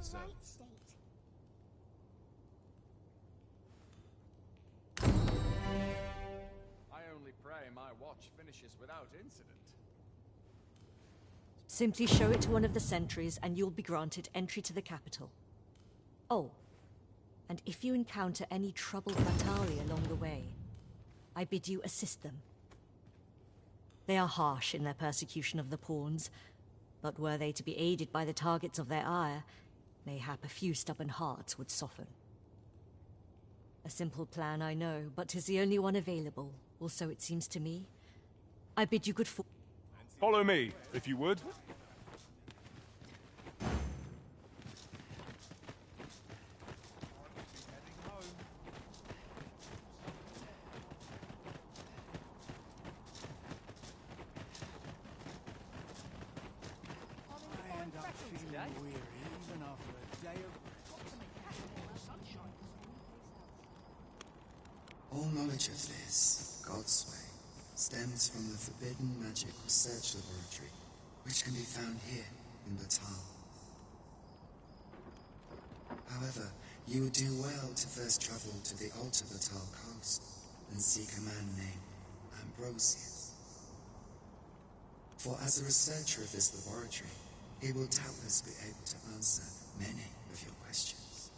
sir. Right state. I only pray my watch finishes without incident. Simply show it to one of the sentries and you'll be granted entry to the capital. Oh, and if you encounter any troubled Batali along the way, I bid you assist them. They are harsh in their persecution of the pawns, but were they to be aided by the targets of their ire, mayhap a few stubborn hearts would soften. A simple plan, I know, but 'tis the only one available, or so it seems to me. I bid you good fortune. Follow me, if you would. I end up feeling weary even after a day of All knowledge of this, God's way, stems from the forbidden magic research laboratory, which can be found here in Batal. However, you would do well to first travel to the Alta Batal coast and seek a man named Ambrosius. For as a researcher of this laboratory, he will doubtless be able to answer many of your questions.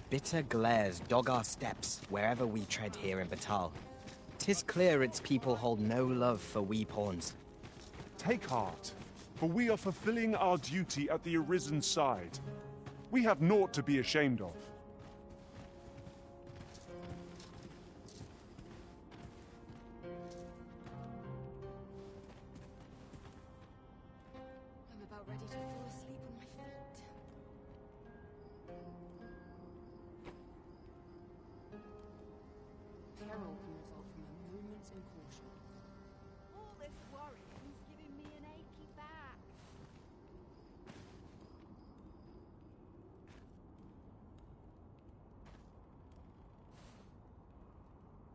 Bitter glares dog our steps wherever we tread here in Batal. 'Tis clear its people hold no love for we pawns. Take heart, for we are fulfilling our duty at the Arisen's side. We have naught to be ashamed of. I'm about ready to fall asleep on my feet. Peril can result from a moment's incaution. All this worrying's giving me an achy back.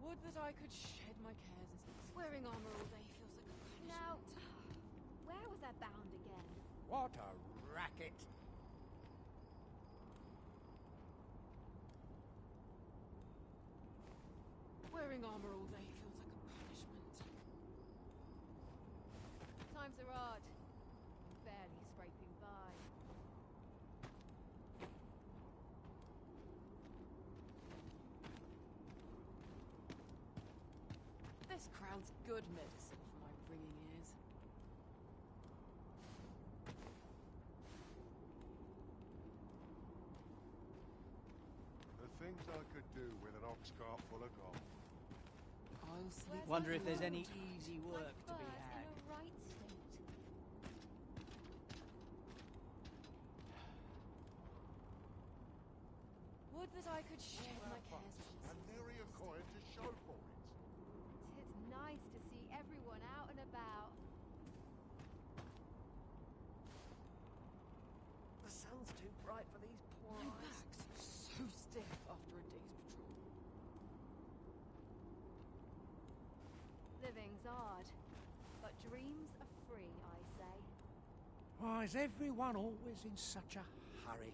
Would that I could shed my cares and cease. Wearing armor all day feels like a punishment. Now, where was I bound again? What a racket! Wearing armor all day feels like a punishment. Times are hard. I'm barely scraping by. This crowd's good medicine for my ringing ears. The things I could do with an ox cart full of gold. I'll sleep. Wonder if there's any easy work to be had. In a right state. Would that I could shed my cares and And nary a coin to show for it. It's nice to see everyone out and about. The sun's too bright for these poor My eyes. back's so stiff after a day's patrol. Living's hard, but dreams are free, I say. Why is everyone always in such a hurry?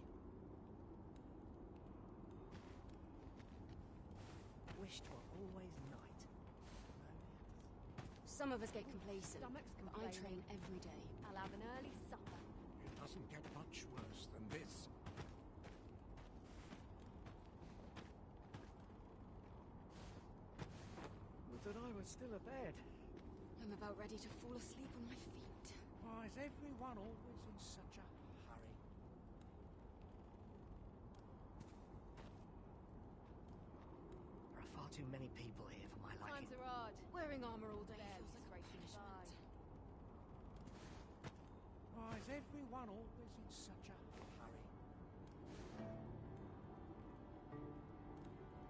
Wish 'twere always night. Some of us get complacent, Stomach's but I complaining. train every day. I'll have an early supper. It doesn't get much worse than this. Would that I were still abed. I'm about ready to fall asleep on my feet. Why is everyone always in such a hurry? There are far too many people here for my liking. Times are hard. Wearing armor all day Barely feels like a scraping punishment. Why is everyone always in such a hurry?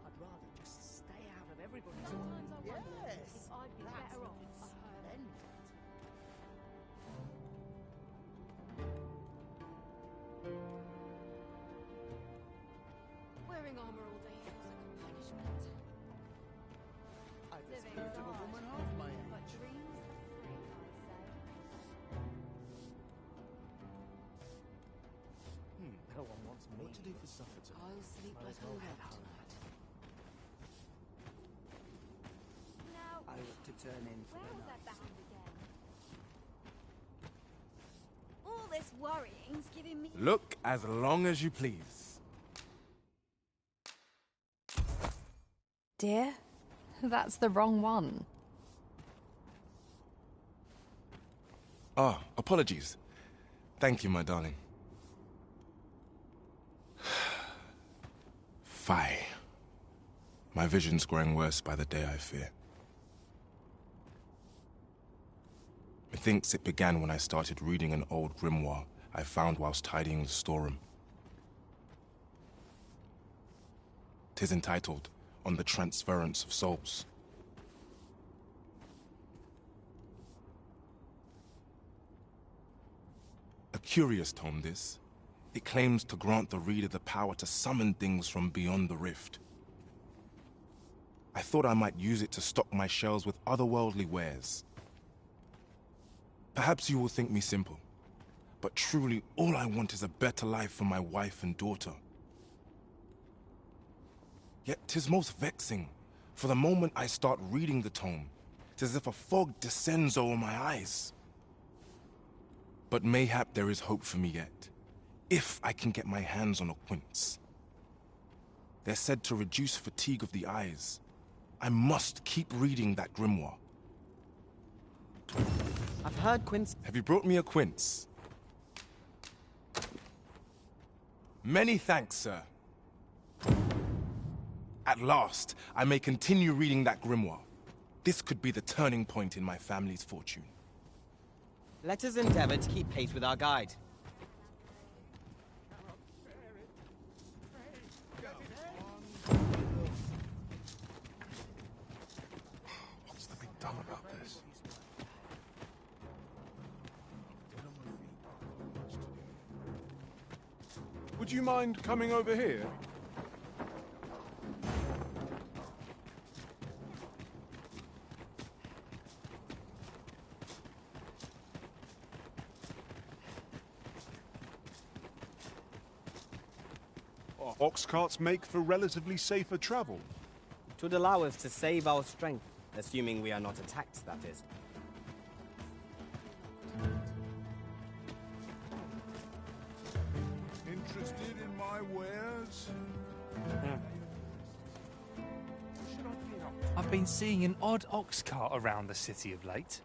I'd rather just stay out of everybody's Sometimes I way. wonder Yes, if I'd be that's better the off a hermit. Wearing armor all day feels like a What to do for supper tonight? I'll sleep Might like as a well log head home. tonight. Now, I look to turn in for where the was I night. bound again? All this worrying's giving me... Look as long as you please. Dear, that's the wrong one. Ah, apologies. Thank you, my darling. Fie. My vision's growing worse by the day, I fear. Methinks it began when I started reading an old grimoire I found whilst tidying the storeroom. 'Tis entitled, On the Transference of Souls. A curious tome, this. It claims to grant the reader the power to summon things from beyond the rift. I thought I might use it to stock my shelves with otherworldly wares. Perhaps you will think me simple, but truly all I want is a better life for my wife and daughter. Yet 'tis most vexing, for the moment I start reading the tome, 'tis as if a fog descends over my eyes. But mayhap there is hope for me yet, if I can get my hands on a quince. They're said to reduce fatigue of the eyes. I must keep reading that grimoire. I've heard quince... Have you brought me a quince? Many thanks, sir. At last, I may continue reading that grimoire. This could be the turning point in my family's fortune. Let us endeavor to keep pace with our guide. What's to be done about this? Would you mind coming over here? Ox carts make for relatively safer travel. It would allow us to save our strength, assuming we are not attacked, that is. Interested in my wares? I've been seeing an odd ox cart around the city of late.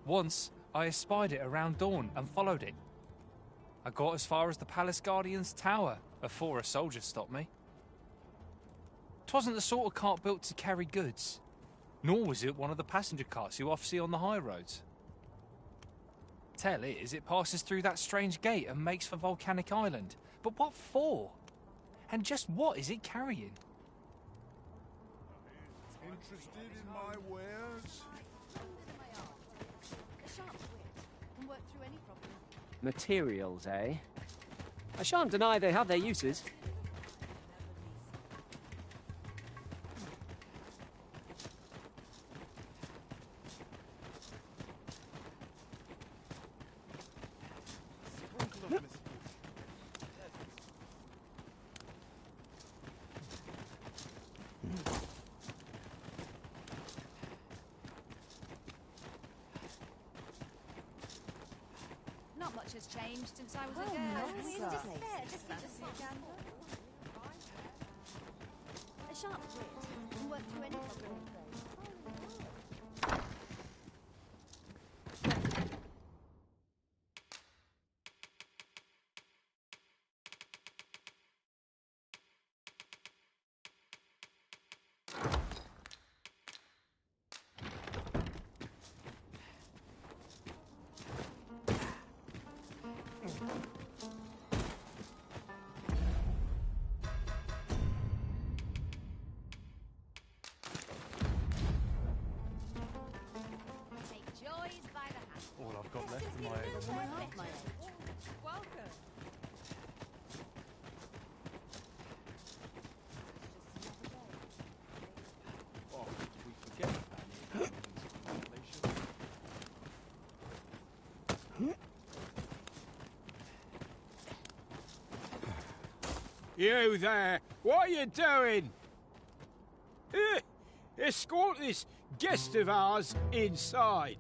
Once, I espied it around dawn and followed it. I got as far as the Palace Guardian's tower before a soldier stopped me. 'Twasn't the sort of cart built to carry goods, nor was it one of the passenger carts you often see on the high roads. Tell is, it passes through that strange gate and makes for Volcanic Island. But what for? And just what is it carrying? Interested in my wares? A sharp wit can work through any problem. Materials, eh? I shan't deny they have their uses. Not much has changed since I was a Oh, girl. no, Always sir. despair, just give us a gander. A sharp wit can work through any problem. You there! What are you doing? Escort this guest of ours inside.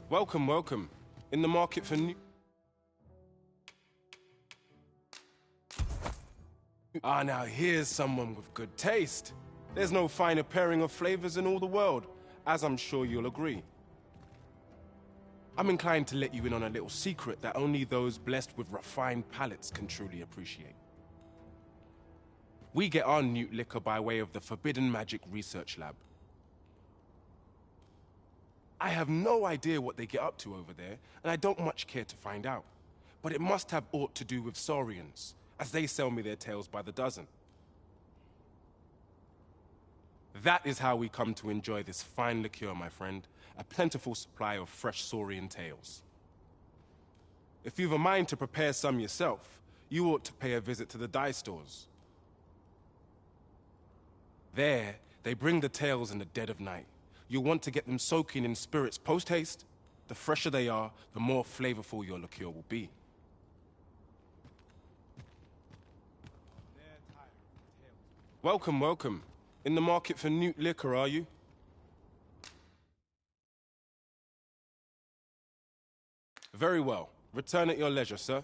Welcome, welcome. In the market for new... Ah, now here's someone with good taste. There's no finer pairing of flavors in all the world, as I'm sure you'll agree. I'm inclined to let you in on a little secret that only those blessed with refined palates can truly appreciate. We get our newt liquor by way of the Forbidden Magic Research Lab. I have no idea what they get up to over there, and I don't much care to find out. But it must have aught to do with Saurians, as they sell me their tales by the dozen. That is how we come to enjoy this fine liqueur, my friend. A plentiful supply of fresh Saurian tales. If you've a mind to prepare some yourself, you ought to pay a visit to the dye stores. There, they bring the tales in the dead of night. You'll want to get them soaking in spirits post-haste. The fresher they are, the more flavorful your liqueur will be. Welcome, welcome. In the market for newt liquor, are you? Very well. Return at your leisure, sir.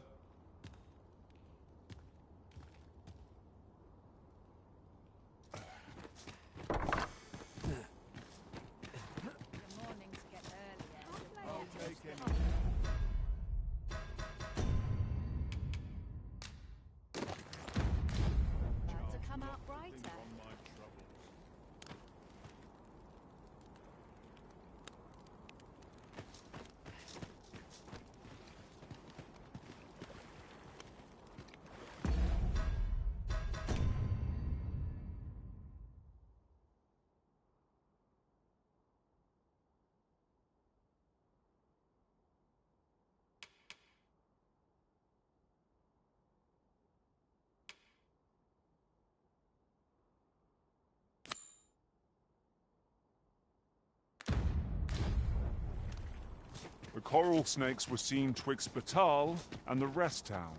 The coral snakes were seen twixt Batal and the rest town.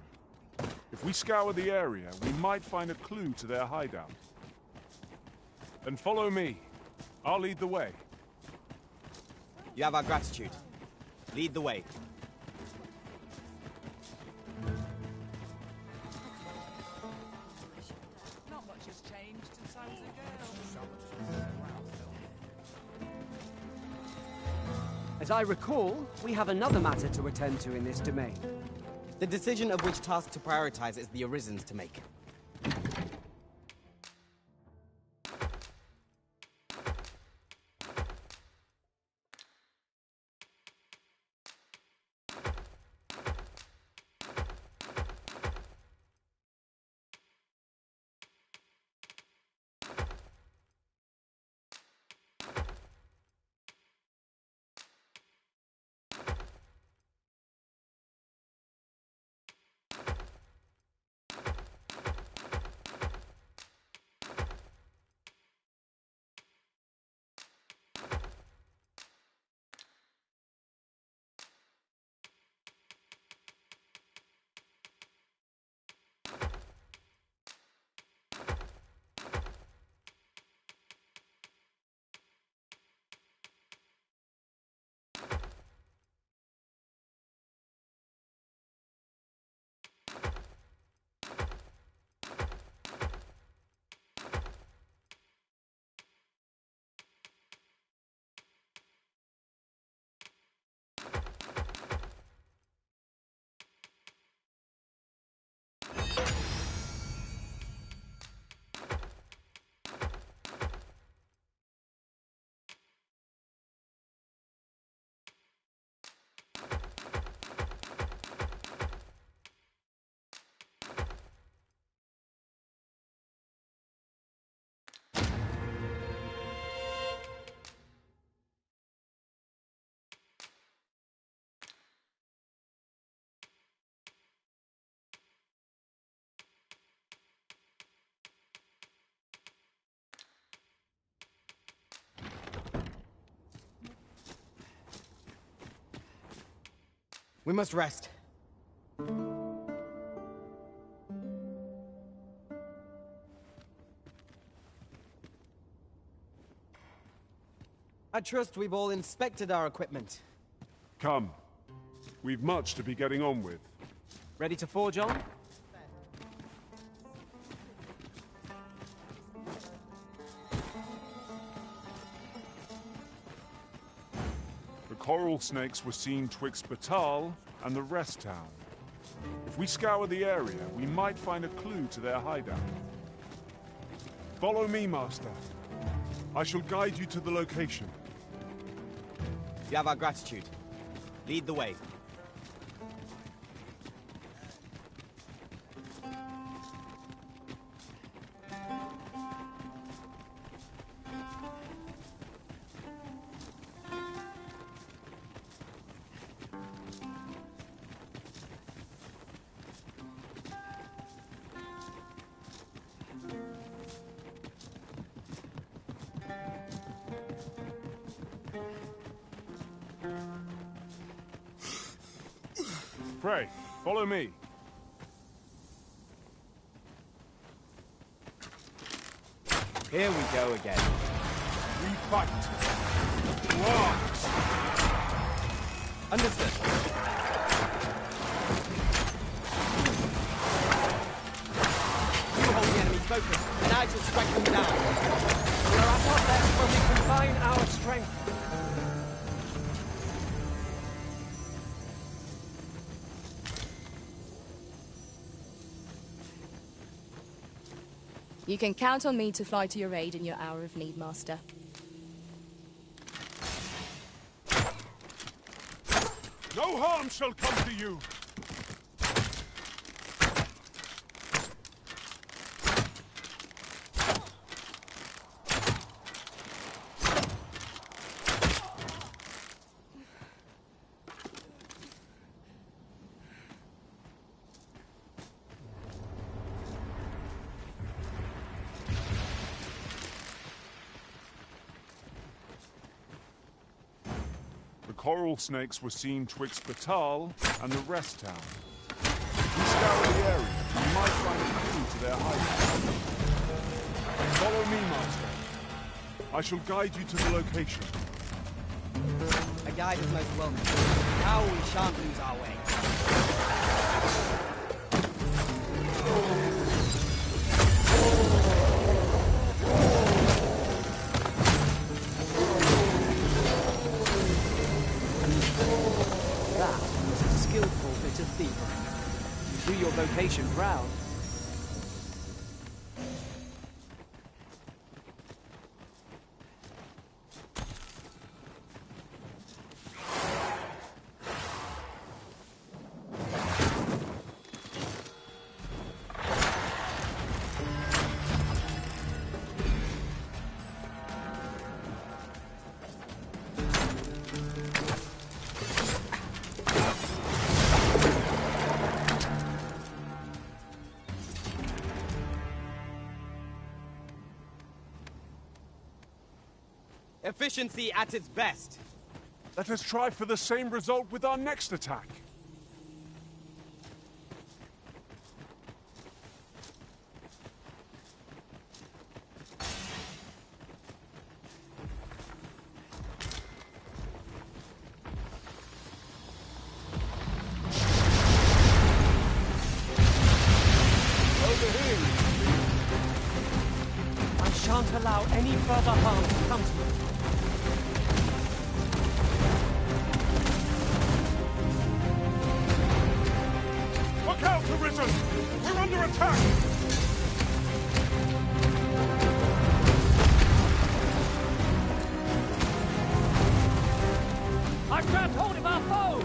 If we scour the area, we might find a clue to their hideout. Then follow me. I'll lead the way. You have our gratitude. Lead the way. Not much has changed since I was a girl. As I recall, we have another matter to attend to in this domain. The decision of which task to prioritize is the Arisen's to make. We must rest. I trust we've all inspected our equipment. Come. We've much to be getting on with. Ready to forge on? The coral snakes were seen twixt Batal and the rest town. If we scour the area, we might find a clue to their hideout. Follow me, Master. I shall guide you to the location. You have our gratitude. Lead the way. Pray, follow me. Here we go again. We fight. War. Understood. You hold the enemy's focus, and I shall strike them down. We are at our best when we combine our strength. You can count on me to fly to your aid in your hour of need, Master. No harm shall come to you. Coral snakes were seen twixt Batal and the rest town. If we scour the area, we might find a clue to their hideout. Follow me, Master. I shall guide you to the location. A guide is most welcome. Now we shan't lose our way. You do your vocation proud. Efficiency at its best. Let us try for the same result with our next attack. Over here. I shan't allow any further harm to come to you. Look out, Arisen! We're under attack! I've grabbed hold of our foe!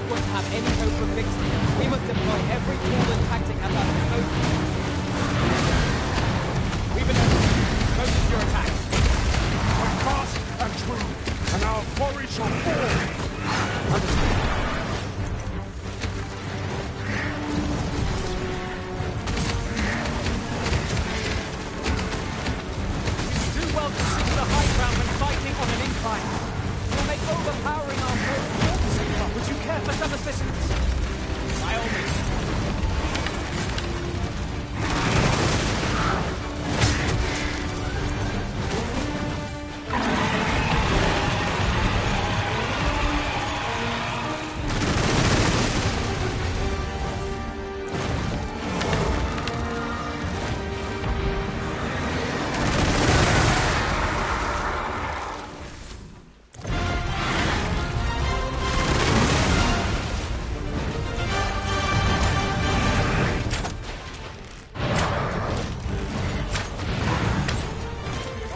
won't have any hope of victory. We must deploy every tool and tactic at our disposal. We've been focus your attacks. We're fast and true, and our quarry shall fall. Understood. Do well to seek the high ground when fighting on an incline. We'll make overpowering our foes. Would you care for some assistance? By all means.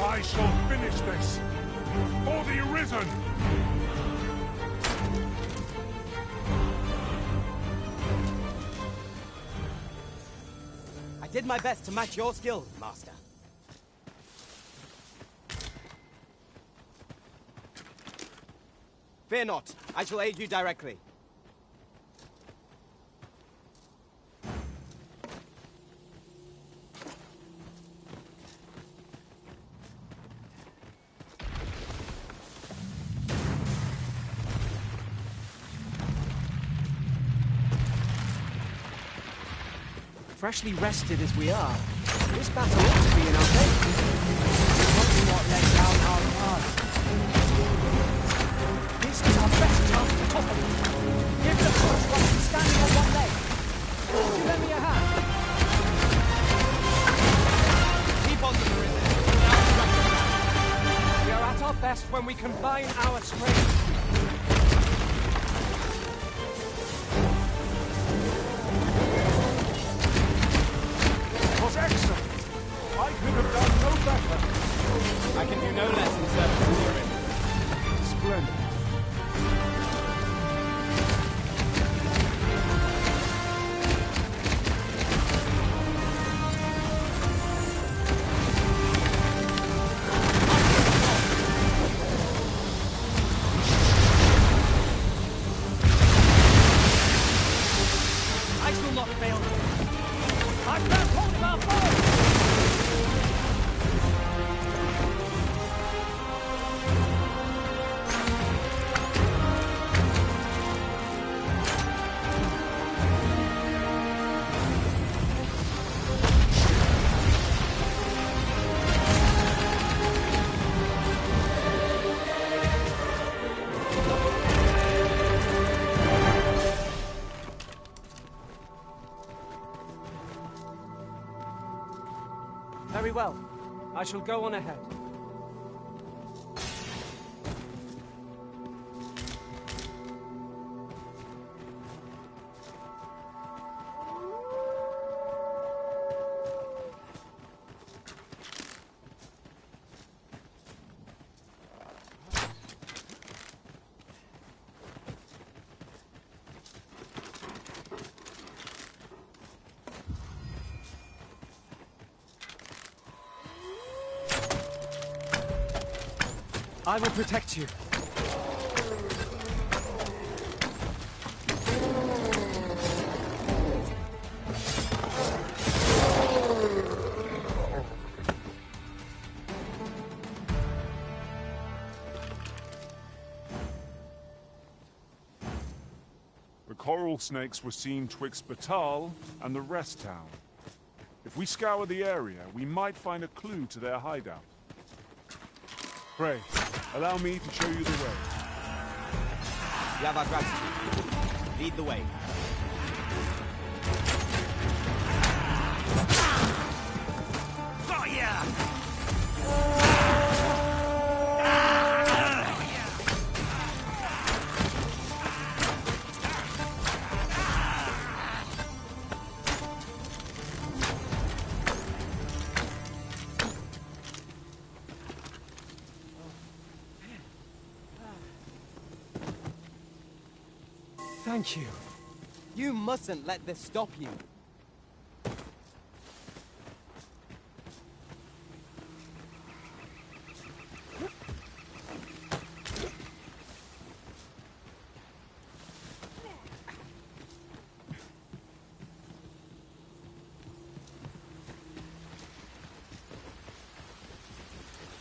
I shall finish this. For the Arisen! I did my best to match your skill, Master. Fear not, I shall aid you directly. Freshly rested as we are, this battle ought to be in our favor. Wondering what led down our path. This is our best chance to topple it. Give it a push while he's standing on one leg. Would you lend me a hand? Keep on to the Arisen. We are at our best when we combine our strength. Excellent! I could have done no better. I can do no less in service of the Arisen. Splendid. I shall not fail. I've grabbed hold of our foe! Very well. I shall go on ahead. I will protect you. The coral snakes were seen twixt Batal and the rest town. If we scour the area, we might find a clue to their hideout. Pray, allow me to show you the way. You have our gratitude. Lead the way. Got ya! Thank you. You mustn't let this stop you.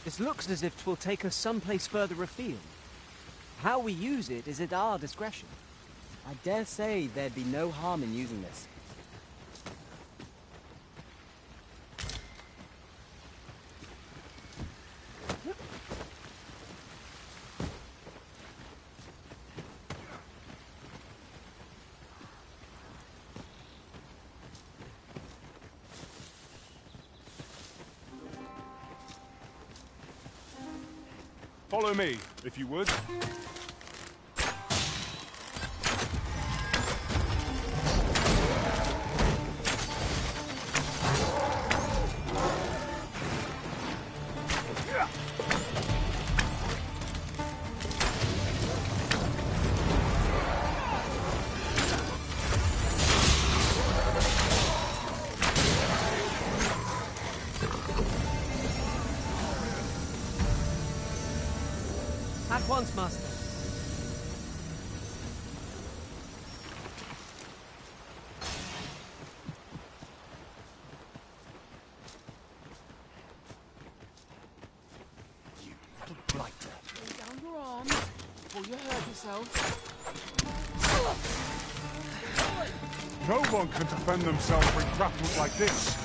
This looks as if 'twill take us someplace further afield. How we use it is at our discretion. I dare say there'd be no harm in using this. Follow me, if you would. At once, Master. You little blighter. Lay down your arms before you hurt yourself. No one can defend themselves when grappled like this.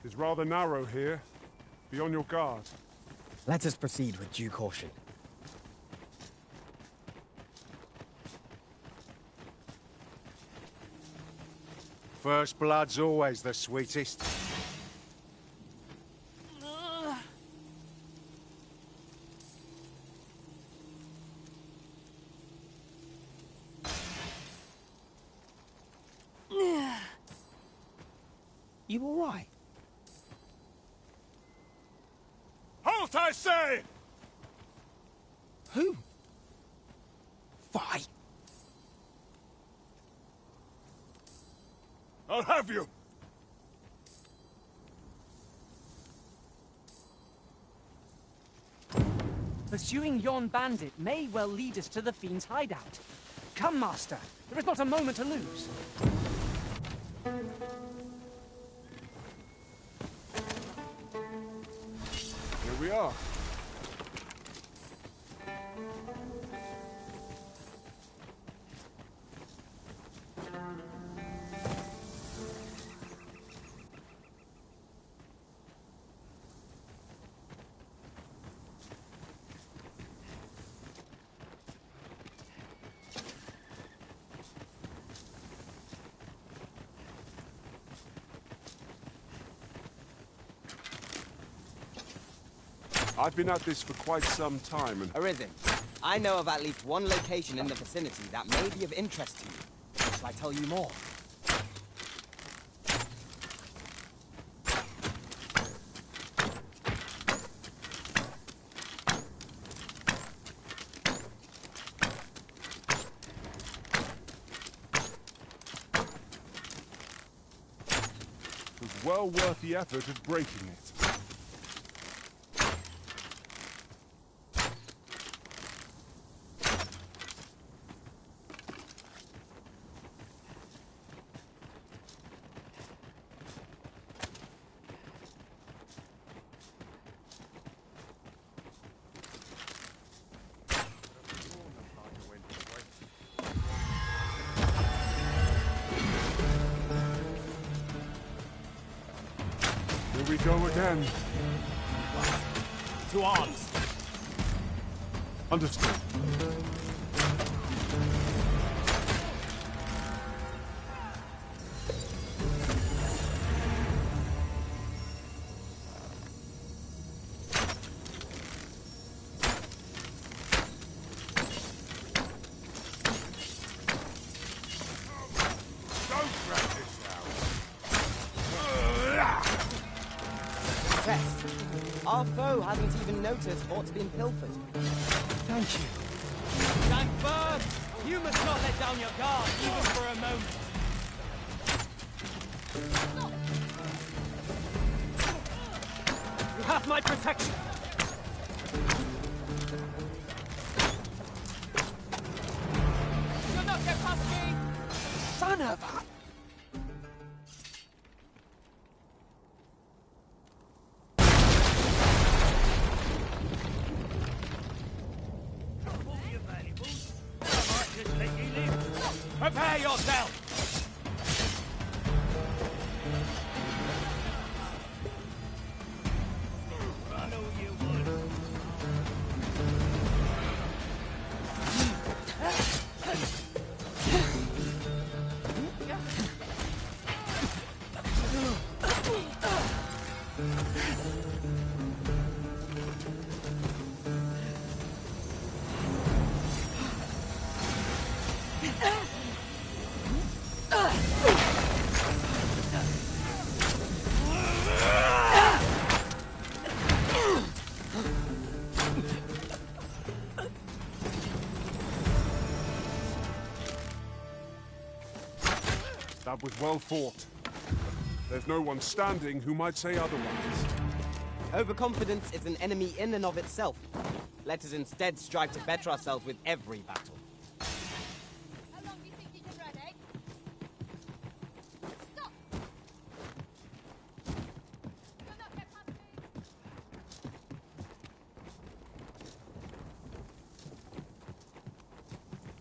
It's rather narrow here. Be on your guard. Let us proceed with due caution. First blood's always the sweetest. You all right? Halt, I say! Who? Fight! I'll have you! Pursuing yon bandit may well lead us to the fiend's hideout. Come, Master. There is not a moment to lose. Here we are. I've been at this for quite some time and... Arisen, I know of at least one location in the vicinity that may be of interest to you. Shall I tell you more? It was well worth the effort of breaking it. Here we go again. To arms! Understood. Crow hasn't even noticed what's been pilfered. Thank you. Stand firm! You must not let down your guard, even for a moment. You have my protection! You'll not get past me! Son of a... Prepare yourself! That was well fought. There's no one standing who might say otherwise. Overconfidence is an enemy in and of itself. Let us instead strive to better ourselves with every battle. How long do you think you can run, eh? Stop! You'll not get past me!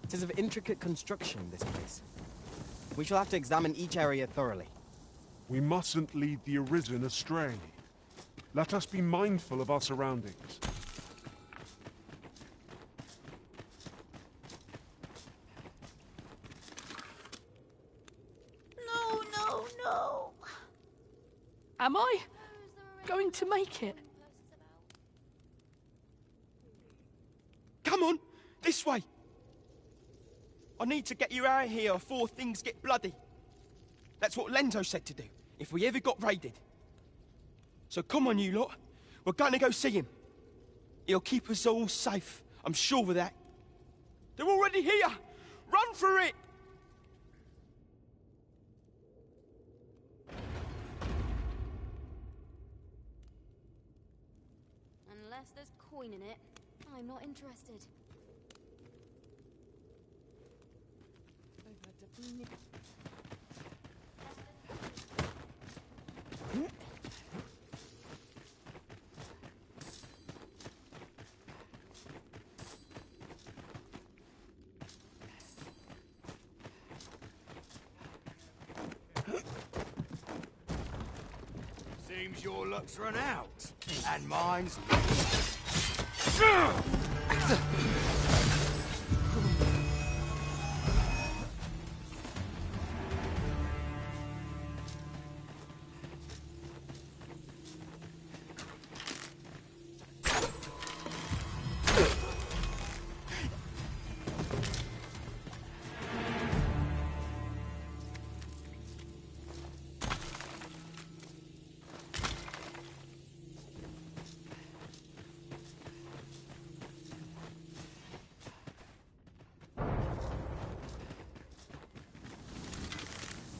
It is of intricate construction, this place. We shall have to examine each area thoroughly. We mustn't lead the Arisen astray. Let us be mindful of our surroundings. No, no, no. Am I going to make it? Come on, this way. I need to get you out of here before things get bloody. That's what Lenzo said to do, if we ever got raided. So come on, you lot. We're going to go see him. He'll keep us all safe, I'm sure of that. They're already here! Run for it! Unless there's coin in it, I'm not interested. Seems your luck's run out, and mine's...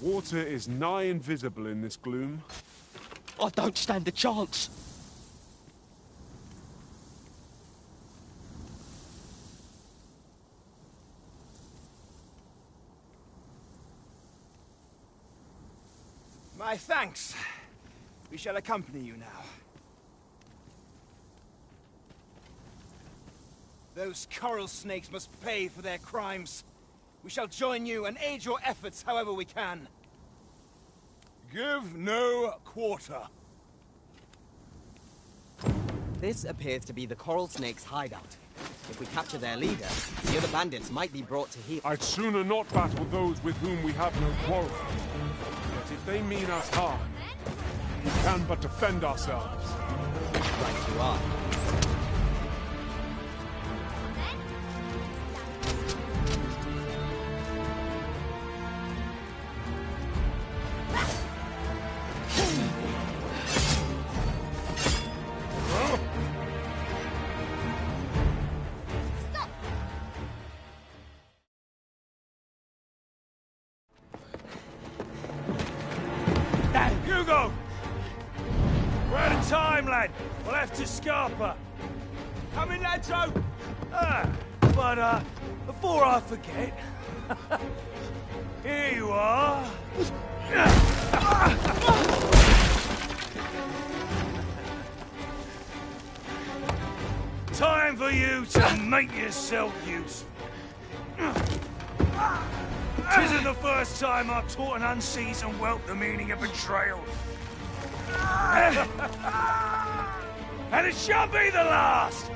Water is nigh invisible in this gloom. I don't stand a chance. My thanks. We shall accompany you now. Those coral snakes must pay for their crimes. We shall join you and aid your efforts however we can. Give no quarter. This appears to be the Coral Snake's hideout. If we capture their leader, the other bandits might be brought to heel. I'd sooner not battle those with whom we have no quarrel. But if they mean us harm, we can but defend ourselves. Right you are. We'll have to scarper. Come in, Ladzo! But before I forget... here you are. Time for you to make yourself useful. Tisn't the first time I've taught an unseasoned whelp the meaning of betrayal. And it shall be the last!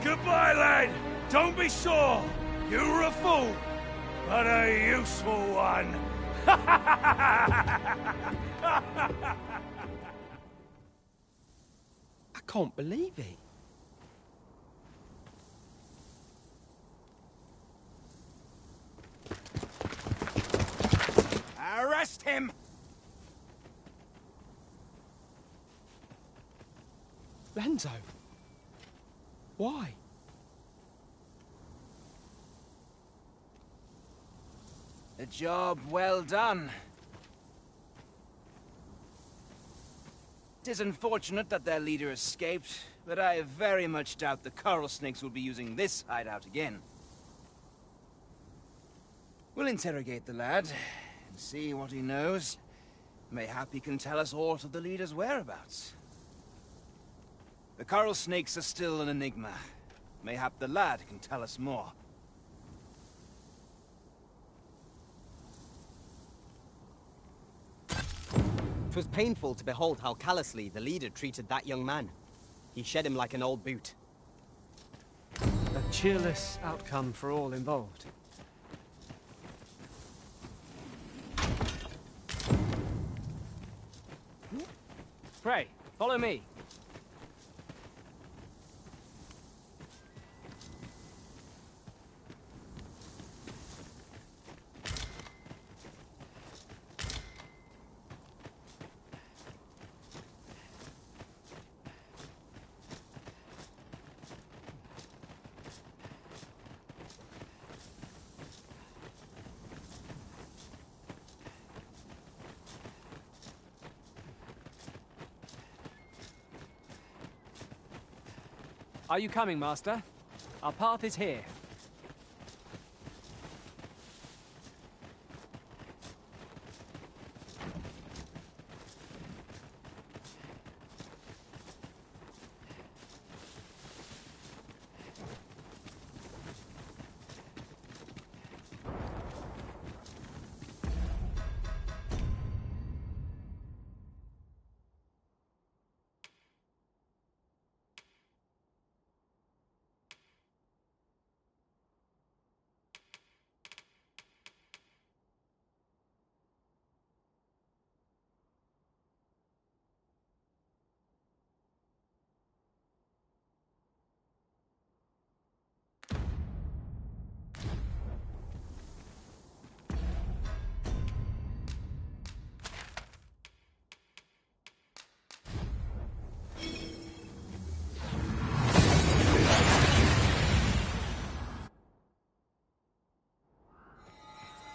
Goodbye, lad. Don't be sore. You were a fool, but a useful one. I can't believe it. Arrest him! Renzo? Why? A job well done. It is unfortunate that their leader escaped, but I very much doubt the coral snakes will be using this hideout again. We'll interrogate the lad and see what he knows. Mayhap he can tell us aught of the leader's whereabouts. The coral snakes are still an enigma. Mayhap the lad can tell us more. It was painful to behold how callously the leader treated that young man. He shed him like an old boot. A cheerless outcome for all involved. Pray, follow me. Are you coming, Master? Our path is here.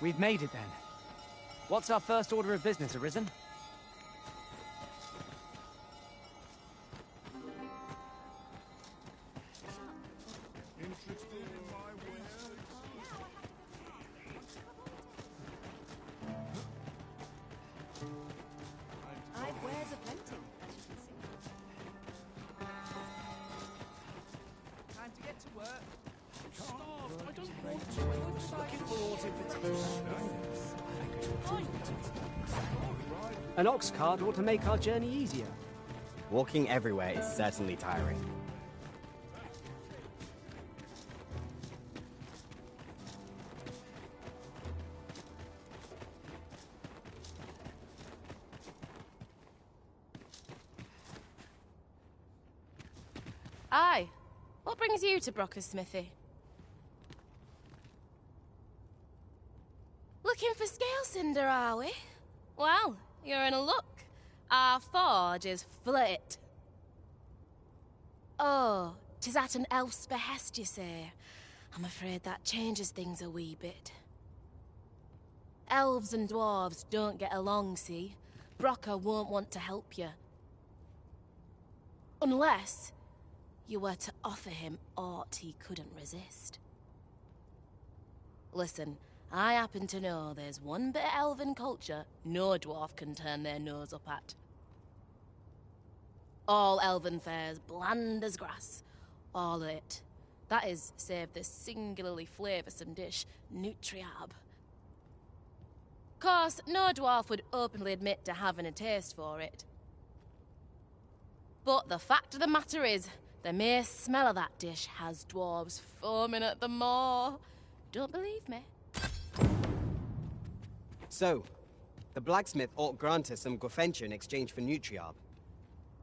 We've made it then. What's our first order of business, Arisen? I've wares aplenty, as you can see. Time to get to work. I don't want to. I'm just looking for all invitations. An ox cart ought to make our journey easier. Walking everywhere is certainly tiring. Aye. What brings you to Brocker's smithy? Looking for scale cinder, are we? Well, you're in a look. Our forge is full of it. Oh, 'tis at an elf's behest, you say. I'm afraid that changes things a wee bit. Elves and dwarves don't get along, see? Brocker won't want to help you. Unless you were to offer him aught he couldn't resist. Listen, I happen to know there's one bit of elven culture no dwarf can turn their nose up at. All elven fare's bland as grass. All of it. That is, save the singularly flavoursome dish, nutriab. Course, no dwarf would openly admit to having a taste for it. But the fact of the matter is, the mere smell of that dish has dwarves foaming at the maw. Don't believe me? So, the blacksmith ought grant us some Gofentia in exchange for nutriab.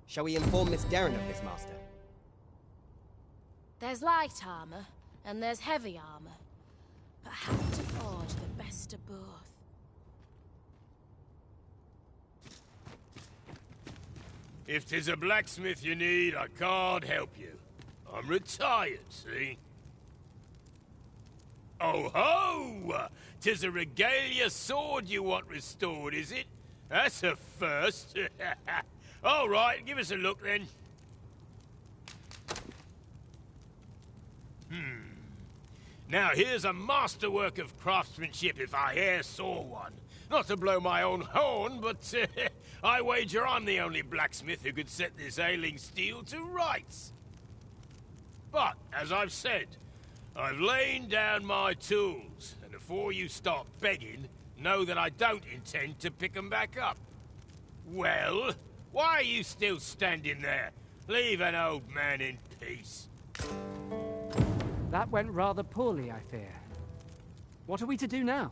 Shall we inform Miss Derrin of this, Master? There's light armor, and there's heavy armor. But I have to forge the best of both. If 'tis a blacksmith you need, I can't help you. I'm retired, see? Oh ho! 'Tis a regalia sword you want restored, is it? That's a first. All right, give us a look then. Now here's a masterwork of craftsmanship if I e'er saw one. Not to blow my own horn, but I wager I'm the only blacksmith who could set this ailing steel to rights. But, as I've said, I've lain down my tools, and before you start begging, know that I don't intend to pick 'em back up. Well, why are you still standing there? Leave an old man in peace. That went rather poorly, I fear. What are we to do now?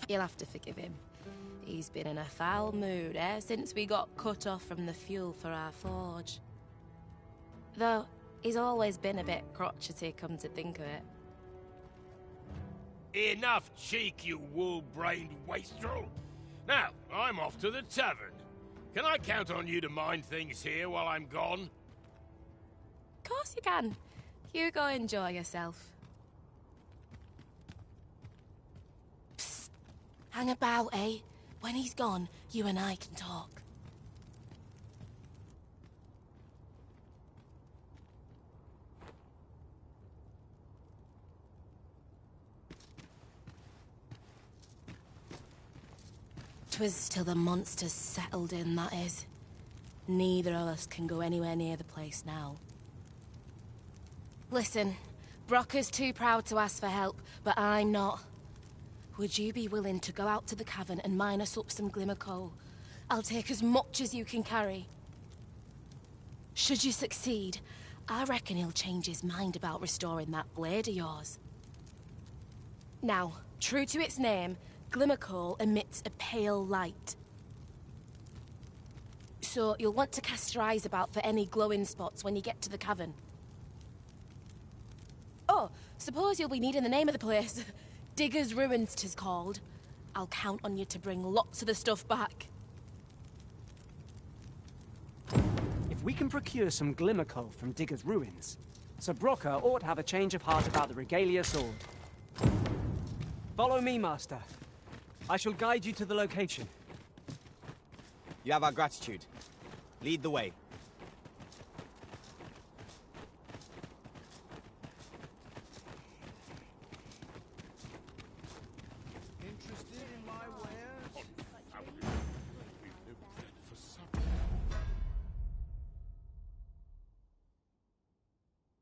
You'll have to forgive him. He's been in a foul mood ever since we got cut off from the fuel for our forge. Though, he's always been a bit crotchety, come to think of it. Enough cheek, you wool-brained wastrel. Now, I'm off to the tavern. Can I count on you to mind things here while I'm gone? Of course you can. You go enjoy yourself. Psst. Hang about, eh? When he's gone, you and I can talk. "'Twas till the monsters settled in, that is. Neither of us can go anywhere near the place now. Listen, Brocker's too proud to ask for help, but I'm not. Would you be willing to go out to the cavern and mine us up some glimmer coal? I'll take as much as you can carry. Should you succeed, I reckon he'll change his mind about restoring that blade of yours. Now, true to its name, glimmer coal emits a pale light. So you'll want to cast your eyes about for any glowing spots when you get to the cavern. Oh, suppose you'll be needing the name of the place. Digger's Ruins 'tis called. I'll count on you to bring lots of the stuff back. If we can procure some glimmer coal from Digger's Ruins, Sir Brocker ought to have a change of heart about the regalia sword. Follow me, Master. I shall guide you to the location. You have our gratitude. Lead the way.